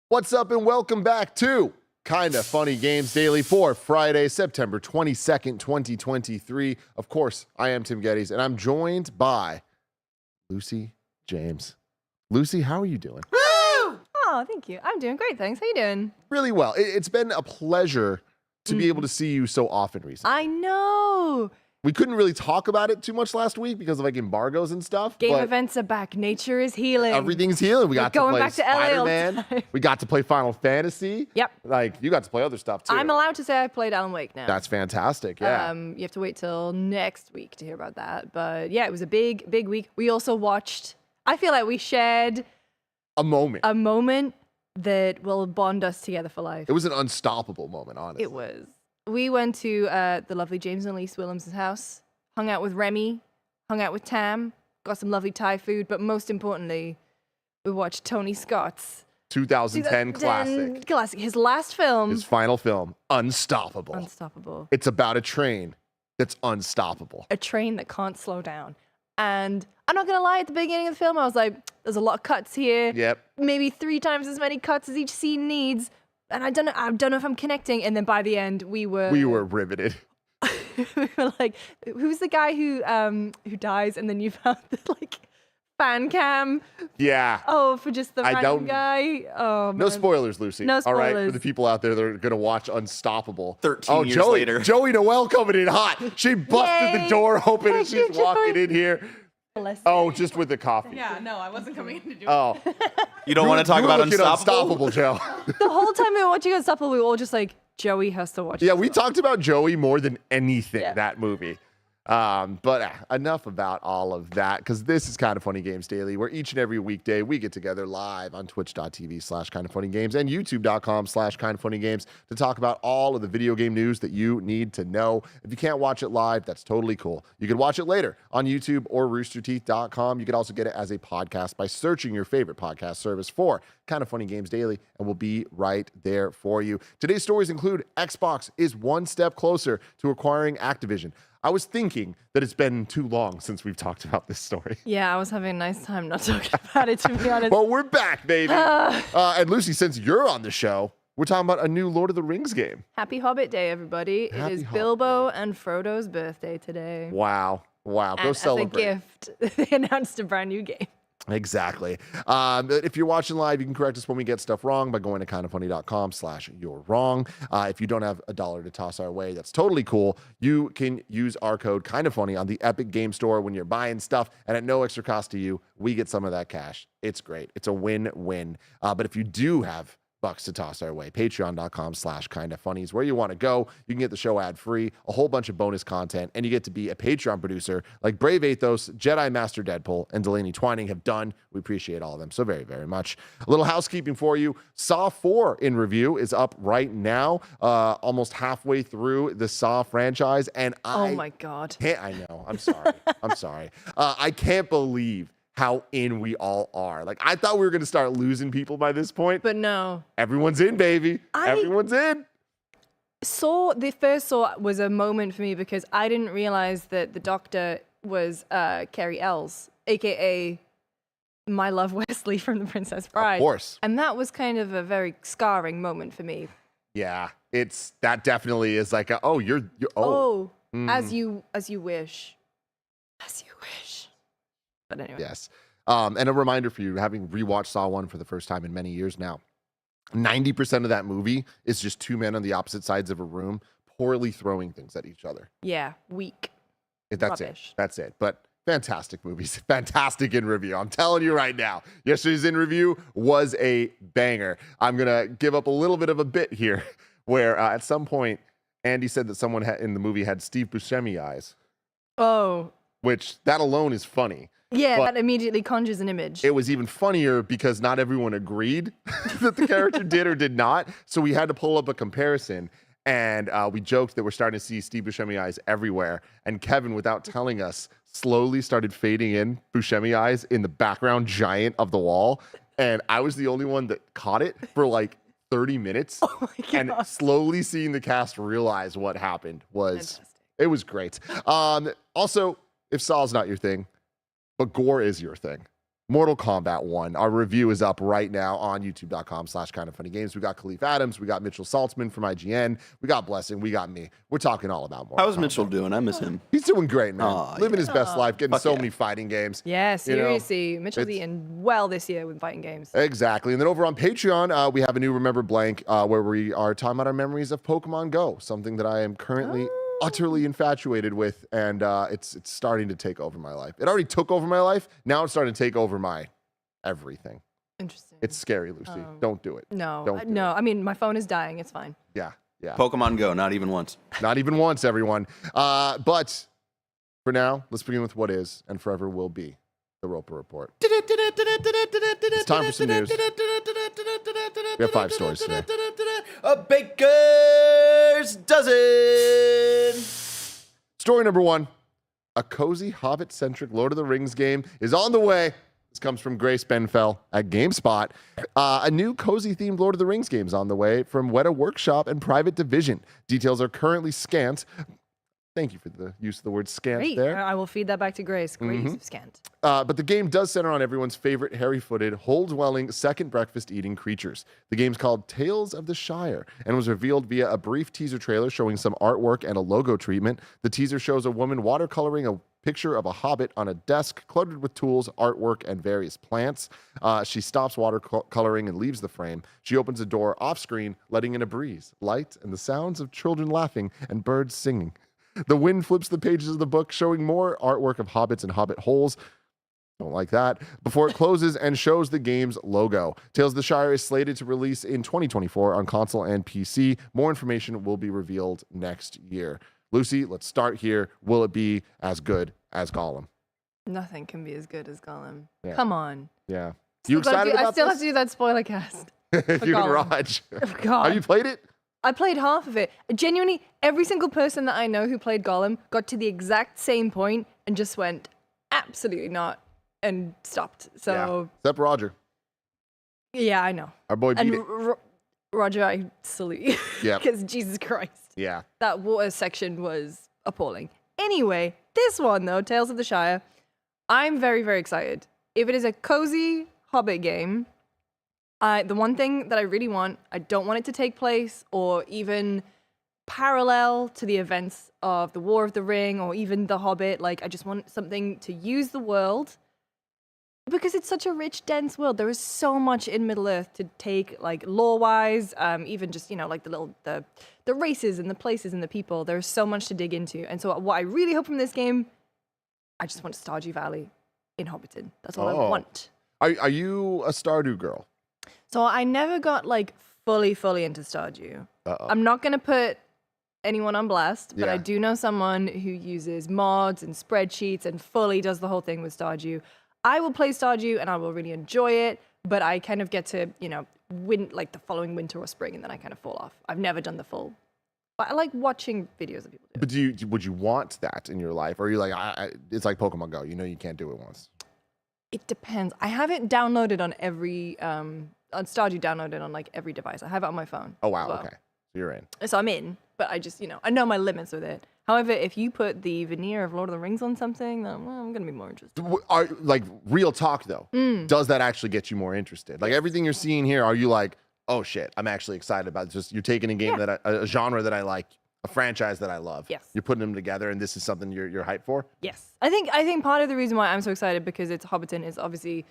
What's up and welcome back to Kinda Funny Games Daily for Friday, September 22nd, 2023. Of course, I am Tim Geddes and I'm joined by Lucy James. Lucy, how are you doing? Woo! Oh, thank you. I'm doing great, thanks. How you doing? Really well. It's been a pleasure to be able to see you so often recently. I know. We couldn't really talk about it too much last week because of like embargoes and stuff. Game events are back. Nature is healing. Everything's healing. We got to play back to LA all the Spider-Man. time. We got to play Final Fantasy. Yep. Like, you got to play other stuff too. I'm allowed to say I played Alan Wake now. That's fantastic. Yeah. You have to wait till next week to hear about that. But yeah, it was a big week. We also watched, I feel like we shared a moment that will bond us together for life. It was an unstoppable moment, honestly. It was. We went to the lovely James and Elise Willems' house, hung out with Remy, hung out with Tam, got some lovely Thai food, but most importantly, we watched Tony Scott's 2010 classic. His last film. His final film, Unstoppable. Unstoppable. It's about a train that's unstoppable. A train that can't slow down. And I'm not going to lie, at the beginning of the film, I was like, there's a lot of cuts here. Yep. Maybe 3 times as many cuts as each scene needs. And I don't know if I'm connecting. And then by the end, we were riveted. We were like, who's the guy who dies and then you found the like fan cam? Yeah. Oh, for just the random guy. Oh, man. No spoilers, Lucy. No spoilers. All right, for the people out there that are gonna watch Unstoppable. 13 years later. Joey Noelle coming in hot. She busted the door open and she's walking in here. Oh, just with the coffee. Yeah, no, I wasn't coming in to do it. Oh. You don't want to talk about Unstoppable? Joe. The whole time we were watching Unstoppable, we were all just like, Joey has to watch. Yeah, we talked about Joey more than anything that movie. But enough about all of that, because this is Kinda Funny Games Daily, where each and every weekday we get together live on twitch.tv/kindafunnygames and youtube.com/kindafunnygames to talk about all of the video game news that you need to know. If you can't watch it live, that's totally cool. You can watch it later on YouTube or roosterteeth.com. You can also get it as a podcast by searching your favorite podcast service for Kinda Funny Games Daily, and we'll be right there for you. Today's stories include Xbox is one step closer to acquiring Activision. I was thinking that it's been too long since we've talked about this story. Yeah, I was having a nice time not talking about it, to be honest. Well, we're back, baby. And Lucy, since you're on the show, we're talking about a new Lord of the Rings game. Happy Hobbit Day, everybody. It is Bilbo and Frodo's birthday today. Wow. Go celebrate. As a gift, they announced a brand new game. Exactly. If you're watching live, you can correct us when we get stuff wrong by going to kindafunny.com/you're wrong. If you don't have $1 to toss our way, that's totally cool. You can use our code KindaFunny on the Epic Game Store when you're buying stuff, and at no extra cost to you, we get some of that cash. It's great. It's a win-win. But if you do have bucks to toss our way, patreon.com/kindafunny is where you want to go. You can get the show ad-free, a whole bunch of bonus content, and you get to be a Patreon producer like Brave Athos, Jedi Master Deadpool, and Delaney Twining have done. We appreciate all of them so very, very much. A little housekeeping for you. Saw 4 in review is up right now, almost halfway through the Saw franchise, and oh my God. I know. I'm sorry. I'm sorry. I can't believe how in we all are. Like, I thought we were going to start losing people by this point. But no. Everyone's in, baby. Everyone's in. The first Saw was a moment for me because I didn't realize that the doctor was Carrie Ells, a.k.a. My Love Wesley from The Princess Bride. Of course. And that was kind of a very scarring moment for me. Yeah, that definitely is like, you're as you wish. As you wish. But anyway. Yes. And a reminder for you, having rewatched Saw 1 for the first time in many years now, 90% of that movie is just 2 men on the opposite sides of a room poorly throwing things at each other. Yeah, weak. That's Rubbish. That's it. But fantastic movies. Fantastic in review. I'm telling you right now. Yesterday's in review was a banger. I'm going to give up a little bit of a bit here where at some point, Andy said that someone in the movie had Steve Buscemi eyes. Oh. Which, that alone is funny. Yeah, that immediately conjures an image. It was even funnier because not everyone agreed that the character did or did not. So we had to pull up a comparison. And we joked that we're starting to see Steve Buscemi eyes everywhere. And Kevin, without telling us, slowly started fading in Buscemi eyes in the background giant of the wall. And I was the only one that caught it for like 30 minutes. Oh my God. And slowly seeing the cast realize what happened was great. Also, if Saw's not your thing, but gore is your thing, Mortal Kombat 1. Our review is up right now on youtube.com/KindaFunnyGames. We got Khalif Adams. We got Mitchell Saltzman from IGN. We got Blessing. We got me. We're talking all about Mortal Kombat. How's Mitchell doing? I miss him. He's doing great, man. Living his best life, getting so many fighting games. Yeah, seriously. Mitchell's eating well this year with fighting games. Exactly. And then over on Patreon, we have a new Remember Blank where we are talking about our memories of Pokemon Go, something that I am currently utterly infatuated with, and it's starting to take over my life. It already took over my life. Now it's starting to take over my everything. Interesting. It's scary, Lucy. Don't do it. No, Don't do no. it. I mean, my phone is dying. It's fine. Yeah. Pokemon Go, not even once. Not even once, everyone. But for now, let's begin with what is and forever will be the Roper Report. It's time for some news. We have 5 stories today. A baker's dozen. Story number 1. A cozy Hobbit-centric Lord of the Rings game is on the way. This comes from Grace Benfell at GameSpot. A new cozy-themed Lord of the Rings game is on the way from Weta Workshop and Private Division. Details are currently scant. Thank you for the use of the word scant Great. there. I will feed that back to Grace. Great use of scant. But the game does center on everyone's favorite hairy-footed, hole-dwelling, second breakfast-eating creatures. The game's called Tales of the Shire and was revealed via a brief teaser trailer showing some artwork and a logo treatment. The teaser shows a woman watercoloring a picture of a hobbit on a desk cluttered with tools, artwork, and various plants. She stops watercoloring and leaves the frame. She opens a door off-screen, letting in a breeze, light, and the sounds of children laughing and birds singing. The wind flips the pages of the book, showing more artwork of hobbits and hobbit holes. Don't like that. Before it closes and shows the game's logo. Tales of the Shire is slated to release in 2024 on console and PC. More information will be revealed next year. Lucy, let's start here. Will it be as good as Gollum? Nothing can be as good as Gollum. Yeah. Come on. Yeah. You excited about I still this? have to do that spoiler cast. You and Gollum. Raj. Oh, God. Have you played it? I played half of it. Genuinely, every single person that I know who played Gollum got to the exact same point and just went, absolutely not, and stopped. So, Except Roger. yeah, I know. Our boy beat And it. Roger, I salute you. Yep. Because Jesus Christ. Yeah. That water section was appalling. Anyway, this one, though, Tales of the Shire, I'm very, very excited. If it is a cozy Hobbit game, the one thing that I really want, I don't want it to take place or even parallel to the events of the War of the Ring or even The Hobbit. Like, I just want something to use the world because it's such a rich, dense world. There is so much in Middle-earth to take, like, lore-wise, even just, like the races and the places and the people. There's so much to dig into. And so what I really hope from this game, I just want Stardew Valley in Hobbiton. That's all I want. Are you a Stardew girl? So I never got like fully into Stardew. Uh-oh. I'm not going to put anyone on blast, but Yeah. I do know someone who uses mods and spreadsheets and fully does the whole thing with Stardew. I will play Stardew and I will really enjoy it, but I kind of get to, like the following winter or spring and then I kind of fall off. I've never done the full. But I like watching videos of people do it. But would you want that in your life? Or are you like, it's like Pokemon Go, you can't do it once? It depends. I have it downloaded on every, on Stardew downloaded on like every device. I have it on my phone. Oh, wow. as well. Okay. So you're in. So I'm in, but I just, I know my limits with it. However, if you put the veneer of Lord of the Rings on something, then I'm going to be more interested. Like, real talk, though, does that actually get you more interested? Like, everything you're seeing here, are you like, oh, shit, I'm actually excited about this? You're taking a game a genre that I like, a franchise that I love. Yes. You're putting them together, and this is something you're hyped for? Yes. I think part of the reason why I'm so excited because it's Hobbiton is obviously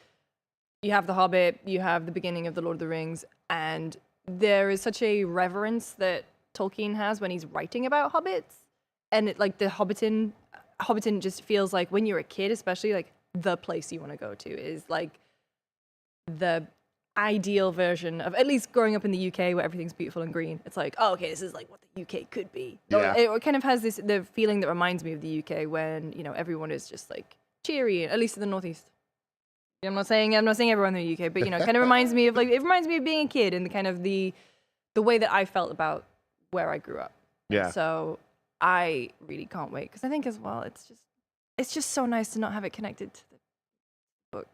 you have The Hobbit, you have the beginning of the Lord of the Rings, and there is such a reverence that Tolkien has when he's writing about hobbits. And like the Hobbiton just feels like when you're a kid, especially like the place you want to go to is like the ideal version of at least growing up in the UK where everything's beautiful and green. It's like, oh, okay, this is like what the UK could be. Yeah. It kind of has the feeling that reminds me of the UK when, everyone is just like cheery, at least in the Northeast. I'm not saying everyone in the UK, but kind of reminds me of being a kid and the kind of the way that I felt about where I grew up. Yeah. So I really can't wait because I think as well it's just so nice to not have it connected to the book,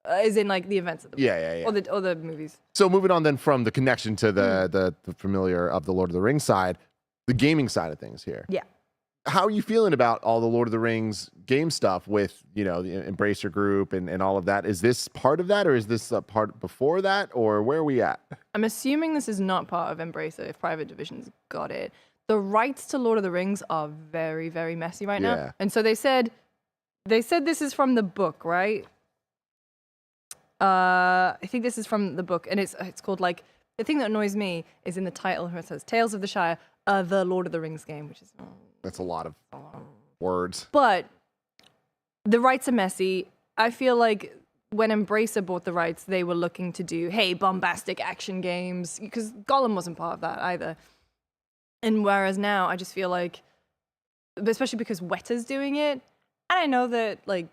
as in like the events of the book. Yeah. Or the movies. So moving on then from the connection to the familiar of the Lord of the Rings side, the gaming side of things here. Yeah. how are you feeling about all the Lord of the Rings game stuff with, the Embracer Group and all of that? Is this part of that, or is this a part before that, or where are we at? I'm assuming this is not part of Embracer if Private Division's got it. The rights to Lord of the Rings are very, very messy right Yeah. now. And so they said this is from the book, right? I think this is from the book, and it's called, like, the thing that annoys me is in the title where it says Tales of the Shire, the Lord of the Rings game, which is That's a lot of words. But the rights are messy. I feel like when Embracer bought the rights, they were looking to do, bombastic action games, because Gollum wasn't part of that either. And whereas now, I just feel like, especially because Weta's doing it, and I know that, like,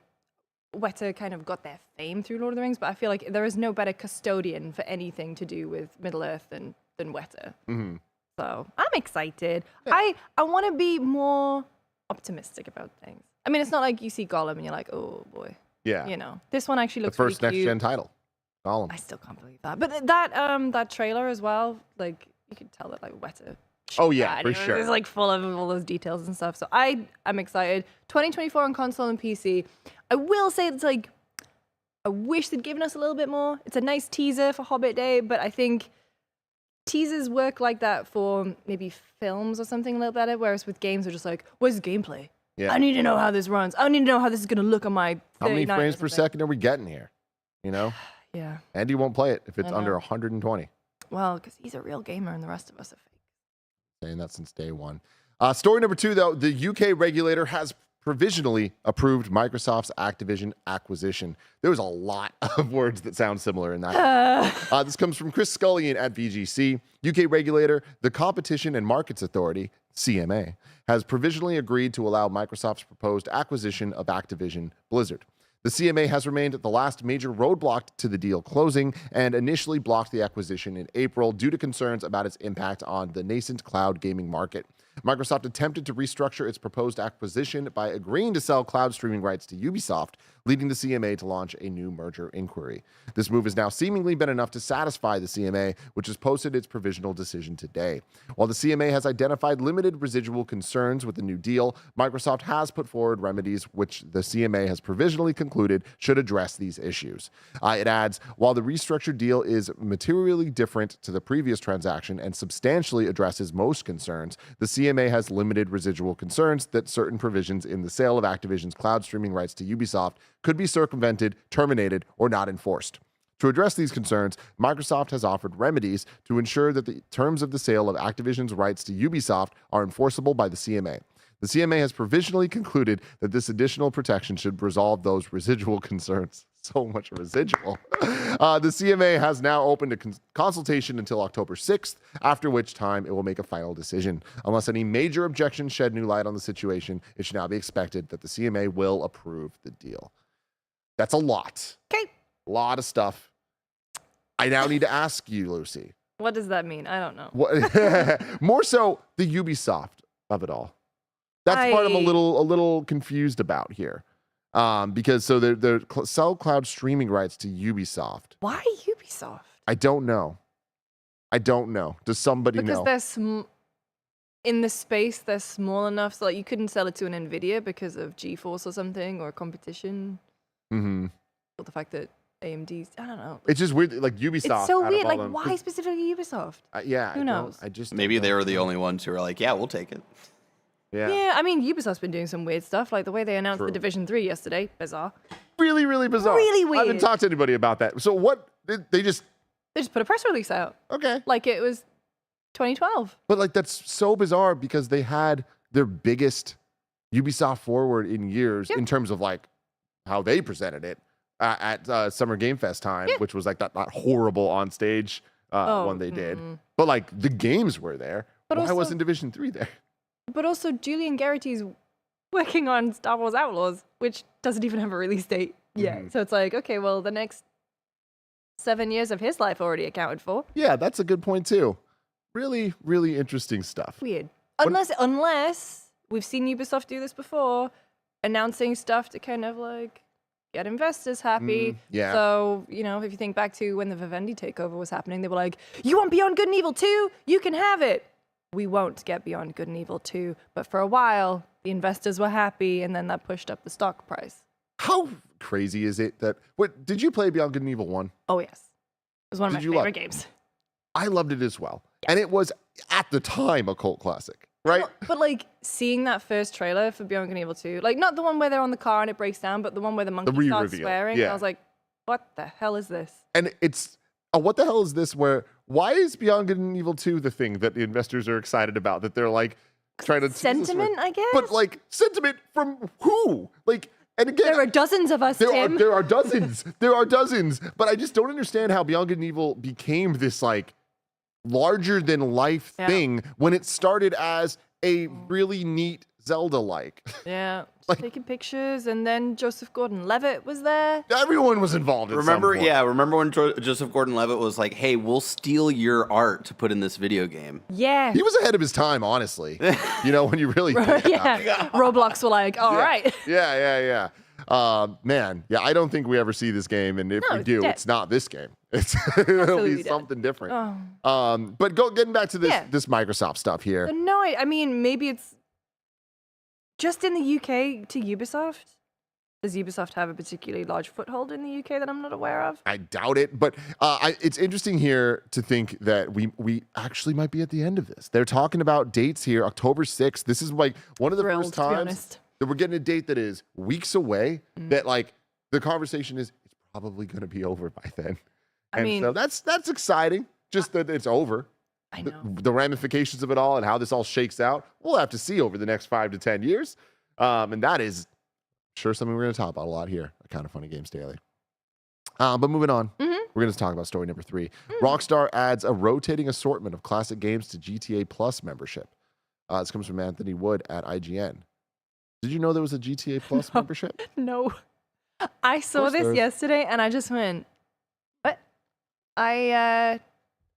Weta kind of got their fame through Lord of the Rings, but I feel like there is no better custodian for anything to do with Middle-earth than Weta. Mm-hmm. So I'm excited. Yeah. I want to be more optimistic about things. I mean, it's not like you see Gollum and you're like, oh boy. Yeah. This one actually looks the first really cute. next-gen title. Gollum. I still can't believe that. But that trailer as well, like, you could tell that, like, Weta. Oh yeah, for sure. It's like full of all those details and stuff. So I'm excited. 2024 on console and PC. I will say it's like, I wish they'd given us a little bit more. It's a nice teaser for Hobbit Day, but I think teasers work like that for maybe films or something a little better, whereas with games they're just like, where's the gameplay? Yeah. I need to know how this runs. I need to know how this is going to look on my 39 How many or frames per something. second are we getting here? Yeah. Andy won't play it if it's I under know. 120. Well, because he's a real gamer and the rest of us are fake. Saying that since day one. Story number 2, though, the UK regulator has provisionally approved Microsoft's Activision acquisition. There was a lot of words that sound similar in that. This comes from Chris Scullion at VGC. UK regulator, the Competition and Markets Authority, CMA, has provisionally agreed to allow Microsoft's proposed acquisition of Activision Blizzard. The CMA has remained the last major roadblock to the deal closing and initially blocked the acquisition in April due to concerns about its impact on the nascent cloud gaming market. Microsoft attempted to restructure its proposed acquisition by agreeing to sell cloud streaming rights to Ubisoft, leading the CMA to launch a new merger inquiry. This move has now seemingly been enough to satisfy the CMA, which has posted its provisional decision today. While the CMA has identified limited residual concerns with the new deal, Microsoft has put forward remedies which the CMA has provisionally concluded should address these issues. It adds, while the restructured deal is materially different to the previous transaction and substantially addresses most concerns, the CMA has limited residual concerns that certain provisions in the sale of Activision's cloud streaming rights to Ubisoft could be circumvented, terminated, or not enforced. To address these concerns, Microsoft has offered remedies to ensure that the terms of the sale of Activision's rights to Ubisoft are enforceable by the CMA. The CMA has provisionally concluded that this additional protection should resolve those residual concerns. So much residual. The CMA has now opened a consultation until October 6th, after which time it will make a final decision. Unless any major objections shed new light on the situation, it should now be expected that the CMA will approve the deal. That's a lot. Okay. A lot of stuff. I now need to ask you, Lucy. What does that mean? I don't know. More so the Ubisoft of it all. That's part I'm a little confused about here. Because so they're sell cloud streaming rights to Ubisoft. Why Ubisoft? I don't know. Does somebody know? Because they're in the space, they're small enough so like you couldn't sell it to an Nvidia because of GeForce or something or competition. Mm-hmm. Or the fact that AMD's, I don't know. It's just weird. Like Ubisoft. It's so weird. Like, them, why specifically Ubisoft? Yeah. Who knows? I just Maybe don't know. they were the only ones who were like, yeah, we'll take it. Yeah, I mean, Ubisoft's been doing some weird stuff, like the way they announced True. the Division 3 yesterday. Bizarre. Really, really bizarre. Really I haven't weird. talked to anybody about that. So what? They just They just put a press release out. okay. Like it was 2012. But like that's so bizarre because they had their biggest Ubisoft forward in years in terms of like how they presented it at Summer Game Fest time, which was like that horrible on stage one they did. But like the games were there. But Why also- wasn't Division 3 there? But also, Julian Garrity's working on Star Wars Outlaws, which doesn't even have a release date yet. So it's like, okay, well, the next 7 years of his life already accounted for. Yeah, that's a good point too. Really, really interesting stuff. Weird. Unless we've seen Ubisoft do this before, announcing stuff to kind of like get investors happy. yeah. So, you know, if you think back to when the Vivendi takeover was happening, they were like, you want Beyond Good and Evil 2? You can have it. We won't get Beyond Good and Evil 2, but for a while, the the investors were happy, and then that pushed up the stock price. How crazy is it that... What, did you play Beyond Good and Evil 1? Oh, yes. It was one of my Did you love favorite it? games. I loved it as well. And it was, at the time, a cult classic, right? But like seeing that first trailer for Beyond Good and Evil 2, like not the one where they're on the car and it breaks down, but the one where the monkey starts re-reveal. swearing. Yeah. I was like, what the hell is this? And it's... what the hell is this why is Beyond Good and Evil 2 the thing that the investors are excited about? That they're like trying to... Sentiment, I guess? But like, sentiment from who? Like... And again, There are dozens of us, Tim. there are dozens. There are dozens. But I just don't understand how Beyond Good and Evil became this like larger than life thing when it started as a really neat Zelda-like. Yeah, Like- taking pictures, and then Joseph Gordon-Levitt was there. Everyone was involved. Remember when Joseph Gordon-Levitt was like, "Hey, we'll steal your art to put in this video game." Yeah. He was ahead of his time, honestly. You know, when you really think about it. yeah. Roblox were like, all right. Yeah. Man, yeah, I don't think we ever see this game, and if No, we it's do, dead. it's not this game. It'll be Absolutely dead. something different. Oh. But getting back to this Yeah. this Microsoft stuff here. But no, I mean, maybe it's just in the UK to Ubisoft. Does Ubisoft have a particularly large foothold in the UK that I'm not aware of? I doubt it, but it's interesting here to think that we actually might be at the end of this. They're talking about dates here, October 6th. This is like one of the Thrilled, first to be times honest. that we're getting a date that is weeks away, that like the conversation is it's probably going to be over by then. I mean- so that's exciting, just that it's over. I know. The ramifications of it all and how this all shakes out, we'll have to see over the next 5 to 10 years. And that is sure something we're going to talk about a lot here at Kind of Funny Games Daily. But moving on, we're going to talk about story number 3. Rockstar adds a rotating assortment of classic games to GTA Plus membership. This comes from Anthony Wood at IGN. Did you know there was a GTA Plus membership? No. I saw course there this is. yesterday and I just went, what? I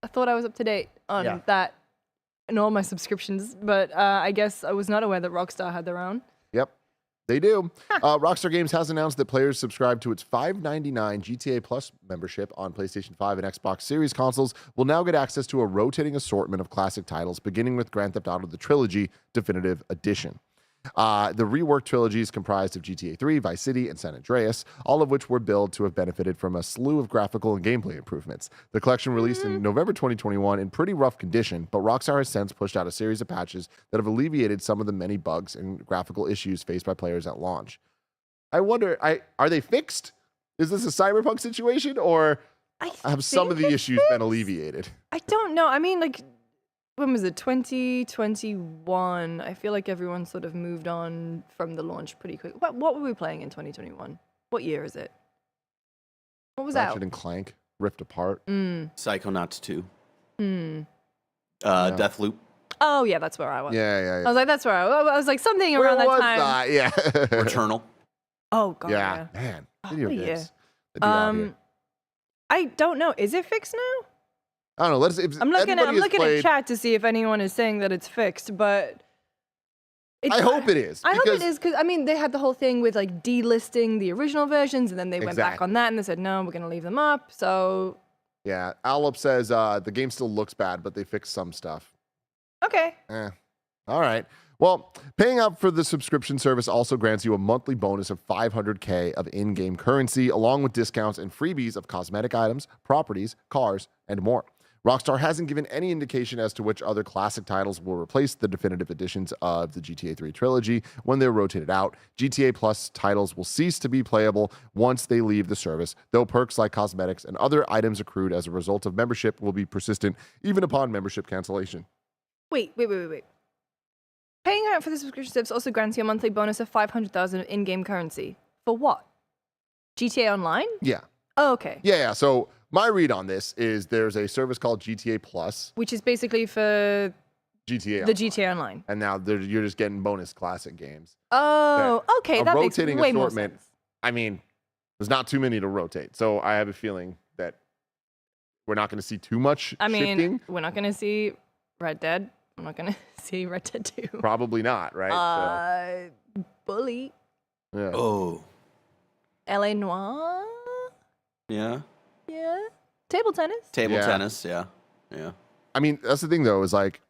thought I was up to date on that and all my subscriptions, but I guess I was not aware that Rockstar had their own. Yep, they do. Rockstar Games has announced that players subscribed to its $5.99 GTA Plus membership on PlayStation 5 and Xbox Series consoles will now get access to a rotating assortment of classic titles, beginning with Grand Theft Auto: The Trilogy Definitive Edition. The reworked trilogy is comprised of GTA 3, Vice City, and San Andreas, all of which were billed to have benefited from a slew of graphical and gameplay improvements. The collection released in November 2021 in pretty rough condition, but Rockstar has since pushed out a series of patches that have alleviated some of the many bugs and graphical issues faced by players at launch. I wonder, are they fixed? Is this a Cyberpunk situation, or have some of the issues been alleviated? I don't know. I mean, like, when was it? 2021. I feel like everyone sort of moved on from the launch pretty quick. What were we playing in 2021? What year is it? What was Ratchet out? and Clank, Rift Apart. Psychonauts 2. Deathloop. Oh, yeah, that's where I was. Yeah. I was like, that's where I was like, something Where around that was time. that? Yeah. Returnal. Oh, God. Yeah, man. Video what a year. games. They'd be out here. I don't know. Is it fixed now? I don't know. I'm looking at chat to see if anyone is saying that it's fixed, but I hope it is. I hope it is because I mean they had the whole thing with like delisting the original versions, and then they went back on that and they said no, we're going to leave them up. So Yeah, Alup says the game still looks bad, but they fixed some stuff. okay, All right. Well, paying up for the subscription service also grants you a monthly bonus of $500K of in-game currency, along with discounts and freebies of cosmetic items, properties, cars, and more. Rockstar hasn't given any indication as to which other classic titles will replace the definitive editions of the GTA 3 trilogy when they're rotated out. GTA Plus titles will cease to be playable once they leave the service, though perks like cosmetics and other items accrued as a result of membership will be persistent even upon membership cancellation. wait. Paying out for the subscription service also grants you a monthly bonus of 500,000 of in-game currency. For what? GTA Online? Yeah. Oh, okay. Yeah. So my read on this is there's a service called GTA Plus, Which is basically for GTA, the GTA Online. and now you're just getting bonus classic games. Oh, okay. A That makes rotating way more assortment. sense. I mean, there's not too many to rotate, so I have a feeling that we're not going to see too much I mean, shifting. we're not going to see Red Dead. I'm not going to see Red Dead 2. Probably not, right? Bully. So, yeah. Oh. LA Noir? Yeah. Yeah. Table tennis? Table Yeah. tennis. Yeah. Yeah. I mean, that's the thing though, is like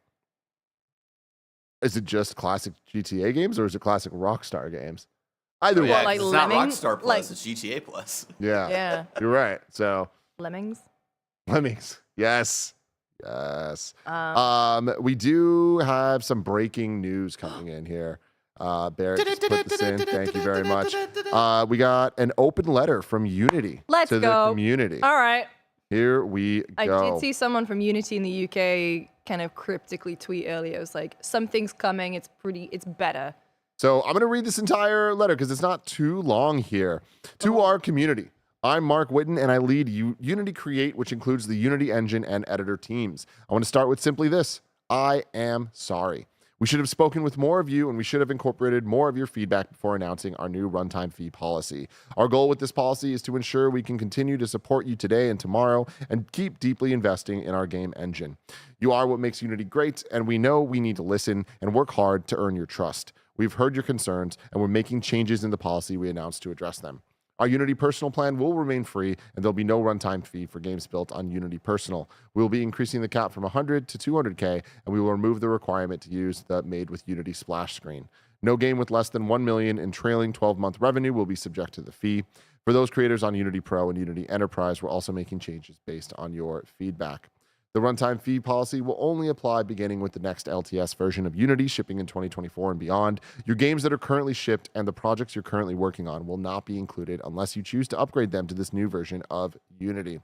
Is it just classic GTA games or is it classic Rockstar games? Either way. Yeah, like 'cause it's not Lemmings? Rockstar Plus, Like- it's GTA Plus. Yeah. Yeah. You're right. So Lemmings. Lemmings. Yes. We do have some breaking news coming in here. Barrett just put this in. Thank you very much. We got an open letter from Unity Let's to go. the community. All right. Here we go. I did see someone from Unity in the UK kind of cryptically tweet earlier. It was like, something's coming. It's better. So I'm going to read this entire letter because it's not too long here. To our community, I'm Mark Whitten, and I lead Unity Create, which includes the Unity engine and editor teams. I want to start with simply this. I am sorry. We should have spoken with more of you, and we should have incorporated more of your feedback before announcing our new runtime fee policy. Our goal with this policy is to ensure we can continue to support you today and tomorrow and keep deeply investing in our game engine. You are what makes Unity great, and we know we need to listen and work hard to earn your trust. We've heard your concerns, and we're making changes in the policy we announced to address them. Our Unity Personal plan will remain free, and there'll be no runtime fee for games built on Unity Personal. We will be increasing the cap from 100 to 200K, and we will remove the requirement to use the Made with Unity splash screen. No game with less than 1 million in trailing 12-month revenue will be subject to the fee. For those creators on Unity Pro and Unity Enterprise, we're also making changes based on your feedback. The runtime fee policy will only apply beginning with the next LTS version of Unity shipping in 2024 and beyond. Your games that are currently shipped and the projects you're currently working on will not be included unless you choose to upgrade them to this new version of Unity.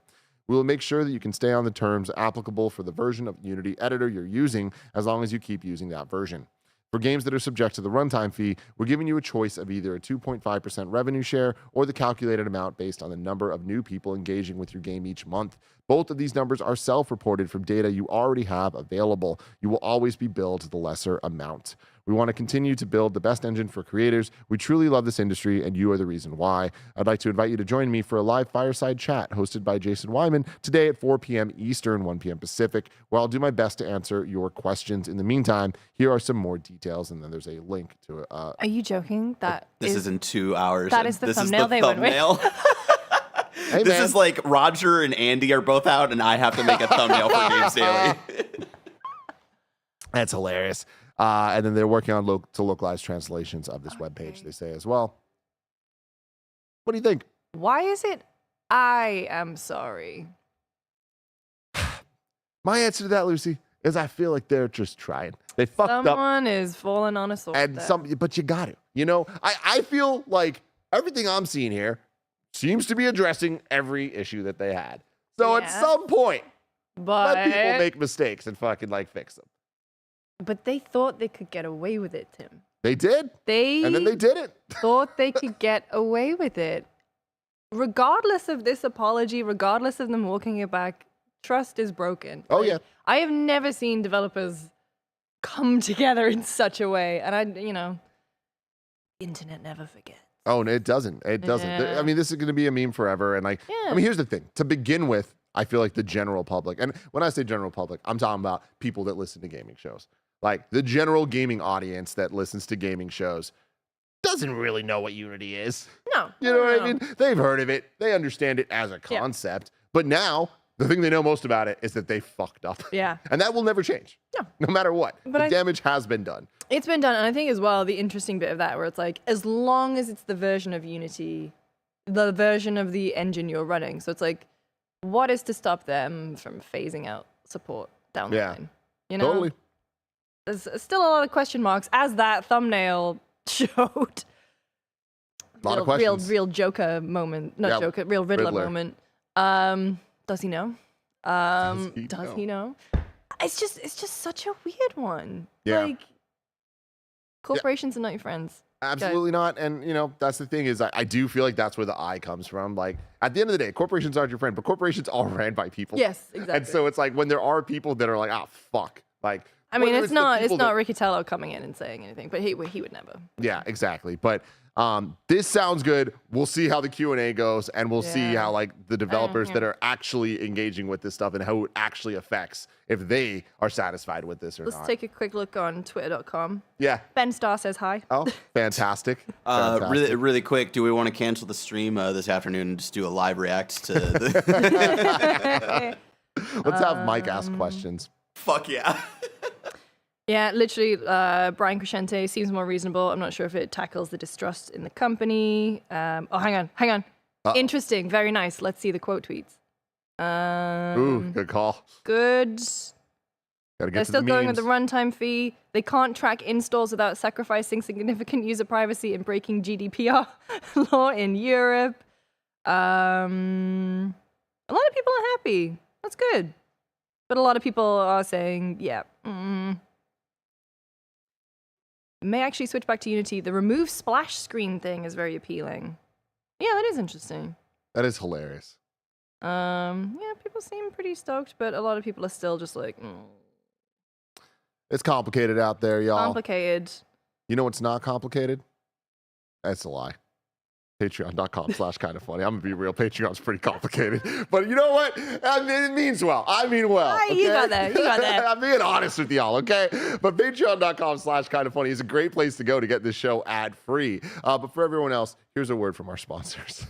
We will make sure that you can stay on the terms applicable for the version of Unity editor you're using as long as you keep using that version. For games that are subject to the runtime fee, we're giving you a choice of either a 2.5% revenue share or the calculated amount based on the number of new people engaging with your game each month. Both of these numbers are self-reported from data you already have available. You will always be billed the lesser amount. We want to continue to build the best engine for creators. We truly love this industry, and you are the reason why. I'd like to invite you to join me for a live fireside chat hosted by Jason Wyman today at 4 p.m. Eastern, 1 p.m. Pacific, where I'll do my best to answer your questions. In the meantime, here are some more details, and then there's a link to it. Are you joking? This is in 2 hours. That is the This thumbnail is the they went with. thumbnail. Hey, This man. is like Roger and Andy are both out, and I have to make a thumbnail for Games Daily. That's hilarious. And then they're working on to localize translations of this webpage, they say as well. What do you think? Why is it I am sorry? My answer to that, Lucy, is I feel like they're just trying. They fucked up. Someone is falling on a sword. And there. but you got to. You know, I feel like everything I'm seeing here seems to be addressing every issue that they had. So at Yeah. some point, but let people make mistakes and fucking like fix them. But they thought they could get away with it, Tim. They did, They and then they didn't. thought they could get away with it. Regardless of this apology, regardless of them walking it back, trust is broken. Oh, Like, yeah. I have never seen developers come together in such a way. And internet never forgets. Oh, no, it doesn't. It doesn't. Yeah. I mean, this is going to be a meme forever. And like, Yeah. I mean, here's the thing. To begin with, I feel like the general public, and when I say general public, I'm talking about people that listen to gaming shows. Like the general gaming audience that listens to gaming shows doesn't really know what Unity is. No. You know what I mean? They've heard of it. They understand it as a concept. But now, the thing they know most about it is that they fucked up. Yeah. And that will never change. No. No matter what. But the damage has been done. It's been done. And I think as well, the interesting bit of that, where it's like, as long as it's the version of Unity, the version of the engine you're running. So it's like, what is to stop them from phasing out support down the line? You know? Totally. There's still a lot of question marks, as that thumbnail showed. A lot of questions. Real Joker moment. Not Yeah, Joker, real Riddler Riddler. moment. Does he know? Does he know? It's just such a weird one. Yeah. Like, corporations are not your friends. Absolutely not. And, you know, that's the thing is I do feel like that's where the I comes from. Like, at the end of the day, corporations aren't your friend, but corporations are ran by people. Yes, exactly. And so it's like when there are people that are like, ah, fuck. Like, I mean, whether it's the not people that- Riccatello coming in and saying anything, but he would never. Yeah, exactly. But this sounds good. We'll see how the Q&A goes, and we'll see Yeah. how like the developers that are actually engaging with this stuff and how it actually affects if they are satisfied with this or Let's not. take a quick look on twitter.com. Yeah. Ben Starr says hi. Oh, fantastic. Fantastic. Really quick, do we want to cancel the stream this afternoon and just do a live react to the... Let's have Mike ask questions. Fuck yeah. Yeah, literally, Brian Crescente seems more reasonable. I'm not sure if it tackles the distrust in the company. Hang on. Uh-oh. Interesting, very nice. Let's see the quote tweets. Ooh, good call. Good. Gotta get They're to still the going with memes. the runtime fee. They can't track installs without sacrificing significant user privacy and breaking GDPR law in Europe. A lot of people are happy. That's good. But a lot of people are saying, yeah. May actually switch back to Unity. The remove splash screen thing is very appealing. Yeah, that is interesting. That is hilarious. Yeah, people seem pretty stoked, but a lot of people are still just like, It's complicated out there, y'all. complicated. You know what's not complicated? That's a lie. Patreon.com/kindafunny. I'm gonna be real. Patreon's pretty complicated, but you know what? It means well. I mean well. Hey, you got that. You got that. I'm being honest with y'all, okay? But Patreon.com/kindafunny is a great place to go to get this show ad-free. But for everyone else, here's a word from our sponsors.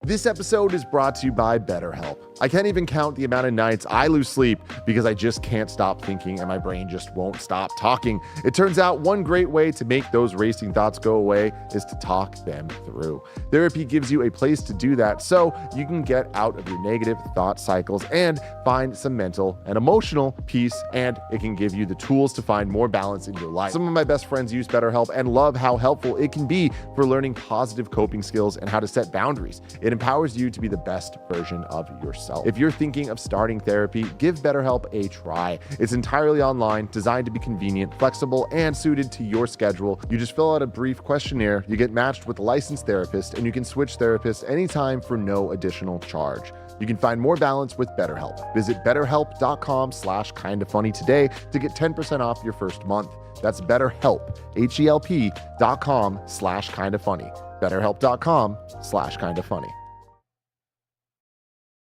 This episode is brought to you by BetterHelp. I can't even count the amount of nights I lose sleep because I just can't stop thinking and my brain just won't stop talking. It turns out one great way to make those racing thoughts go away is to talk them through. Therapy gives you a place to do that so you can get out of your negative thought cycles and find some mental and emotional peace, and it can give you the tools to find more balance in your life. Some of my best friends use BetterHelp and love how helpful it can be for learning positive coping skills and how to set boundaries. It empowers you to be the best version of yourself. If you're thinking of starting therapy, give BetterHelp a try. It's entirely online, designed to be convenient, flexible, and suited to your schedule. You just fill out a brief questionnaire, you get matched with a licensed therapist, and you can switch therapists anytime for no additional charge. You can find more balance with BetterHelp. Visit betterhelp.com/kindafunny today to get 10% off your first month. That's BetterHelp, HELP.com/kindafunny. BetterHelp.com/kindafunny.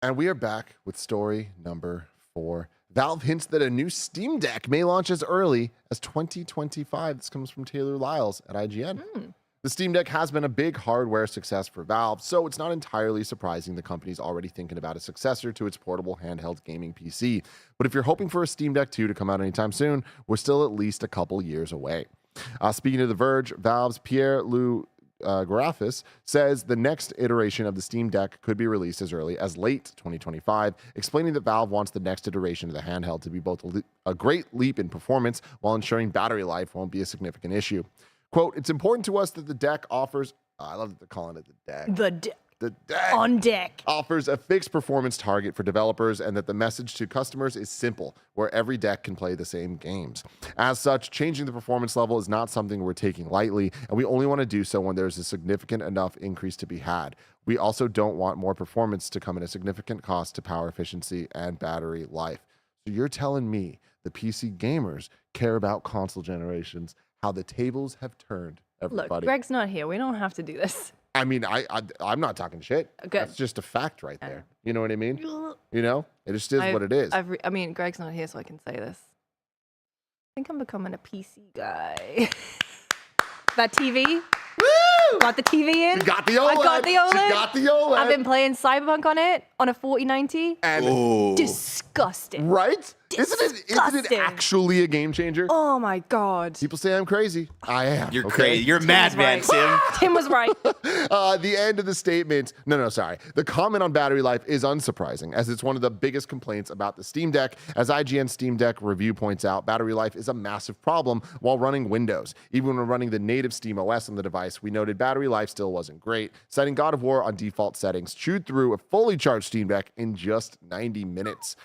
And we are back with story number 4. Valve hints that a new Steam Deck may launch as early as 2025. This comes from Taylor Lyles at IGN. The Steam Deck has been a big hardware success for Valve, so it's not entirely surprising the company's already thinking about a successor to its portable handheld gaming PC. But if you're hoping for a Steam Deck 2 to come out anytime soon, we're still at least a couple years away. Speaking of The Verge, Valve's Pierre-Louis Grafis says the next iteration of the Steam Deck could be released as early as late 2025, explaining that Valve wants the next iteration of the handheld to be both a great leap in performance while ensuring battery life won't be a significant issue. Quote, it's important to us that the deck offers, I love that they're calling it the deck. The deck On deck. offers a fixed performance target for developers, and that the message to customers is simple, where every deck can play the same games. As such, changing the performance level is not something we're taking lightly, and we only want to do so when there's a significant enough increase to be had. We also don't want more performance to come at a significant cost to power efficiency and battery life. So you're telling me the PC gamers care about console generations, how the tables have turned, everybody. Look, Greg's not here. We don't have to do this. I mean, I'm not talking shit. Good. That's just a fact right there. You know what I mean? You know, it just is what it is. I mean, Greg's not here, so I can say this. I think I'm becoming a PC guy. That TV? Woo! Got the TV in. She got the OLED. I got the OLED. She got the OLED. I've been playing Cyberpunk on it on a 4090. And Disgusting. right? Isn't it actually a game changer? Oh my god. People say I'm crazy. I am. You're okay? crazy. You're mad, man, Tim. Tim was right. The end of the statement. Sorry. The comment on battery life is unsurprising, as it's one of the biggest complaints about the Steam Deck. As IGN Steam Deck review points out, battery life is a massive problem while running Windows. Even when running the native Steam OS on the device, we noted battery life still wasn't great, citing God of War on default settings chewed through a fully charged Steam Deck in just 90 minutes.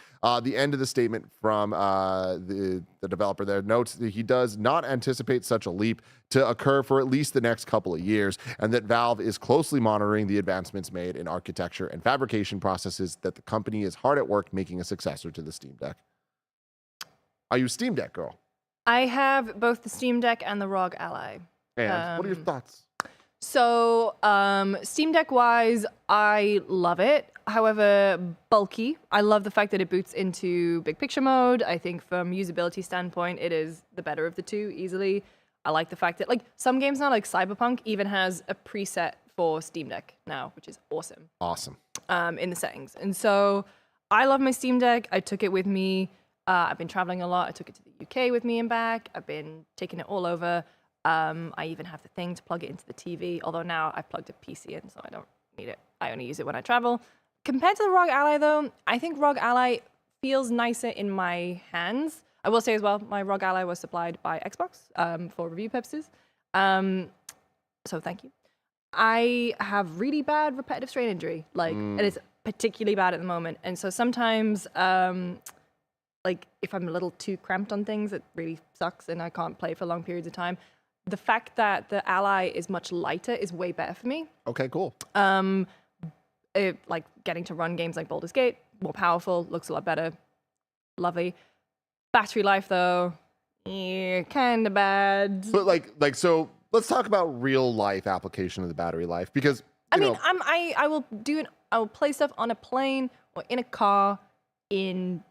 The end of the statement from the developer there notes that he does not anticipate such a leap to occur for at least the next couple of years, and that Valve is closely monitoring the advancements made in architecture and fabrication processes, that the company is hard at work making a successor to the Steam Deck. Are you a Steam Deck girl? I have both the Steam Deck and the ROG Ally. And what are your thoughts? So, Steam Deck wise, I love it. However, bulky. I love the fact that it boots into big picture mode. I think from usability standpoint, it is the better of the two easily. I like the fact that like some games now, like Cyberpunk, even has a preset for Steam Deck now, which is awesome. Awesome. In the settings. And so I love my Steam Deck. I took it with me I've been traveling a lot. I took it to the UK with me and back. I've been taking it all over. I even have the thing to plug it into the TV, although now I've plugged a PC in, so I don't need it. I only use it when I travel. Compared to the ROG Ally, though, I think ROG Ally feels nicer in my hands. I will say as well, my ROG Ally was supplied by Xbox for review purposes. So thank you. I have really bad repetitive strain injury, and it's particularly bad at the moment. And so sometimes, if I'm a little too cramped on things, it really sucks and I can't play for long periods of time. The fact that the Ally is much lighter is way better for me. Okay, cool. Getting to run games like Baldur's Gate, more powerful, looks a lot better. Lovely. Battery life, though, kind of bad. But so let's talk about real life application of the battery life, because I will play stuff on a plane or in a car in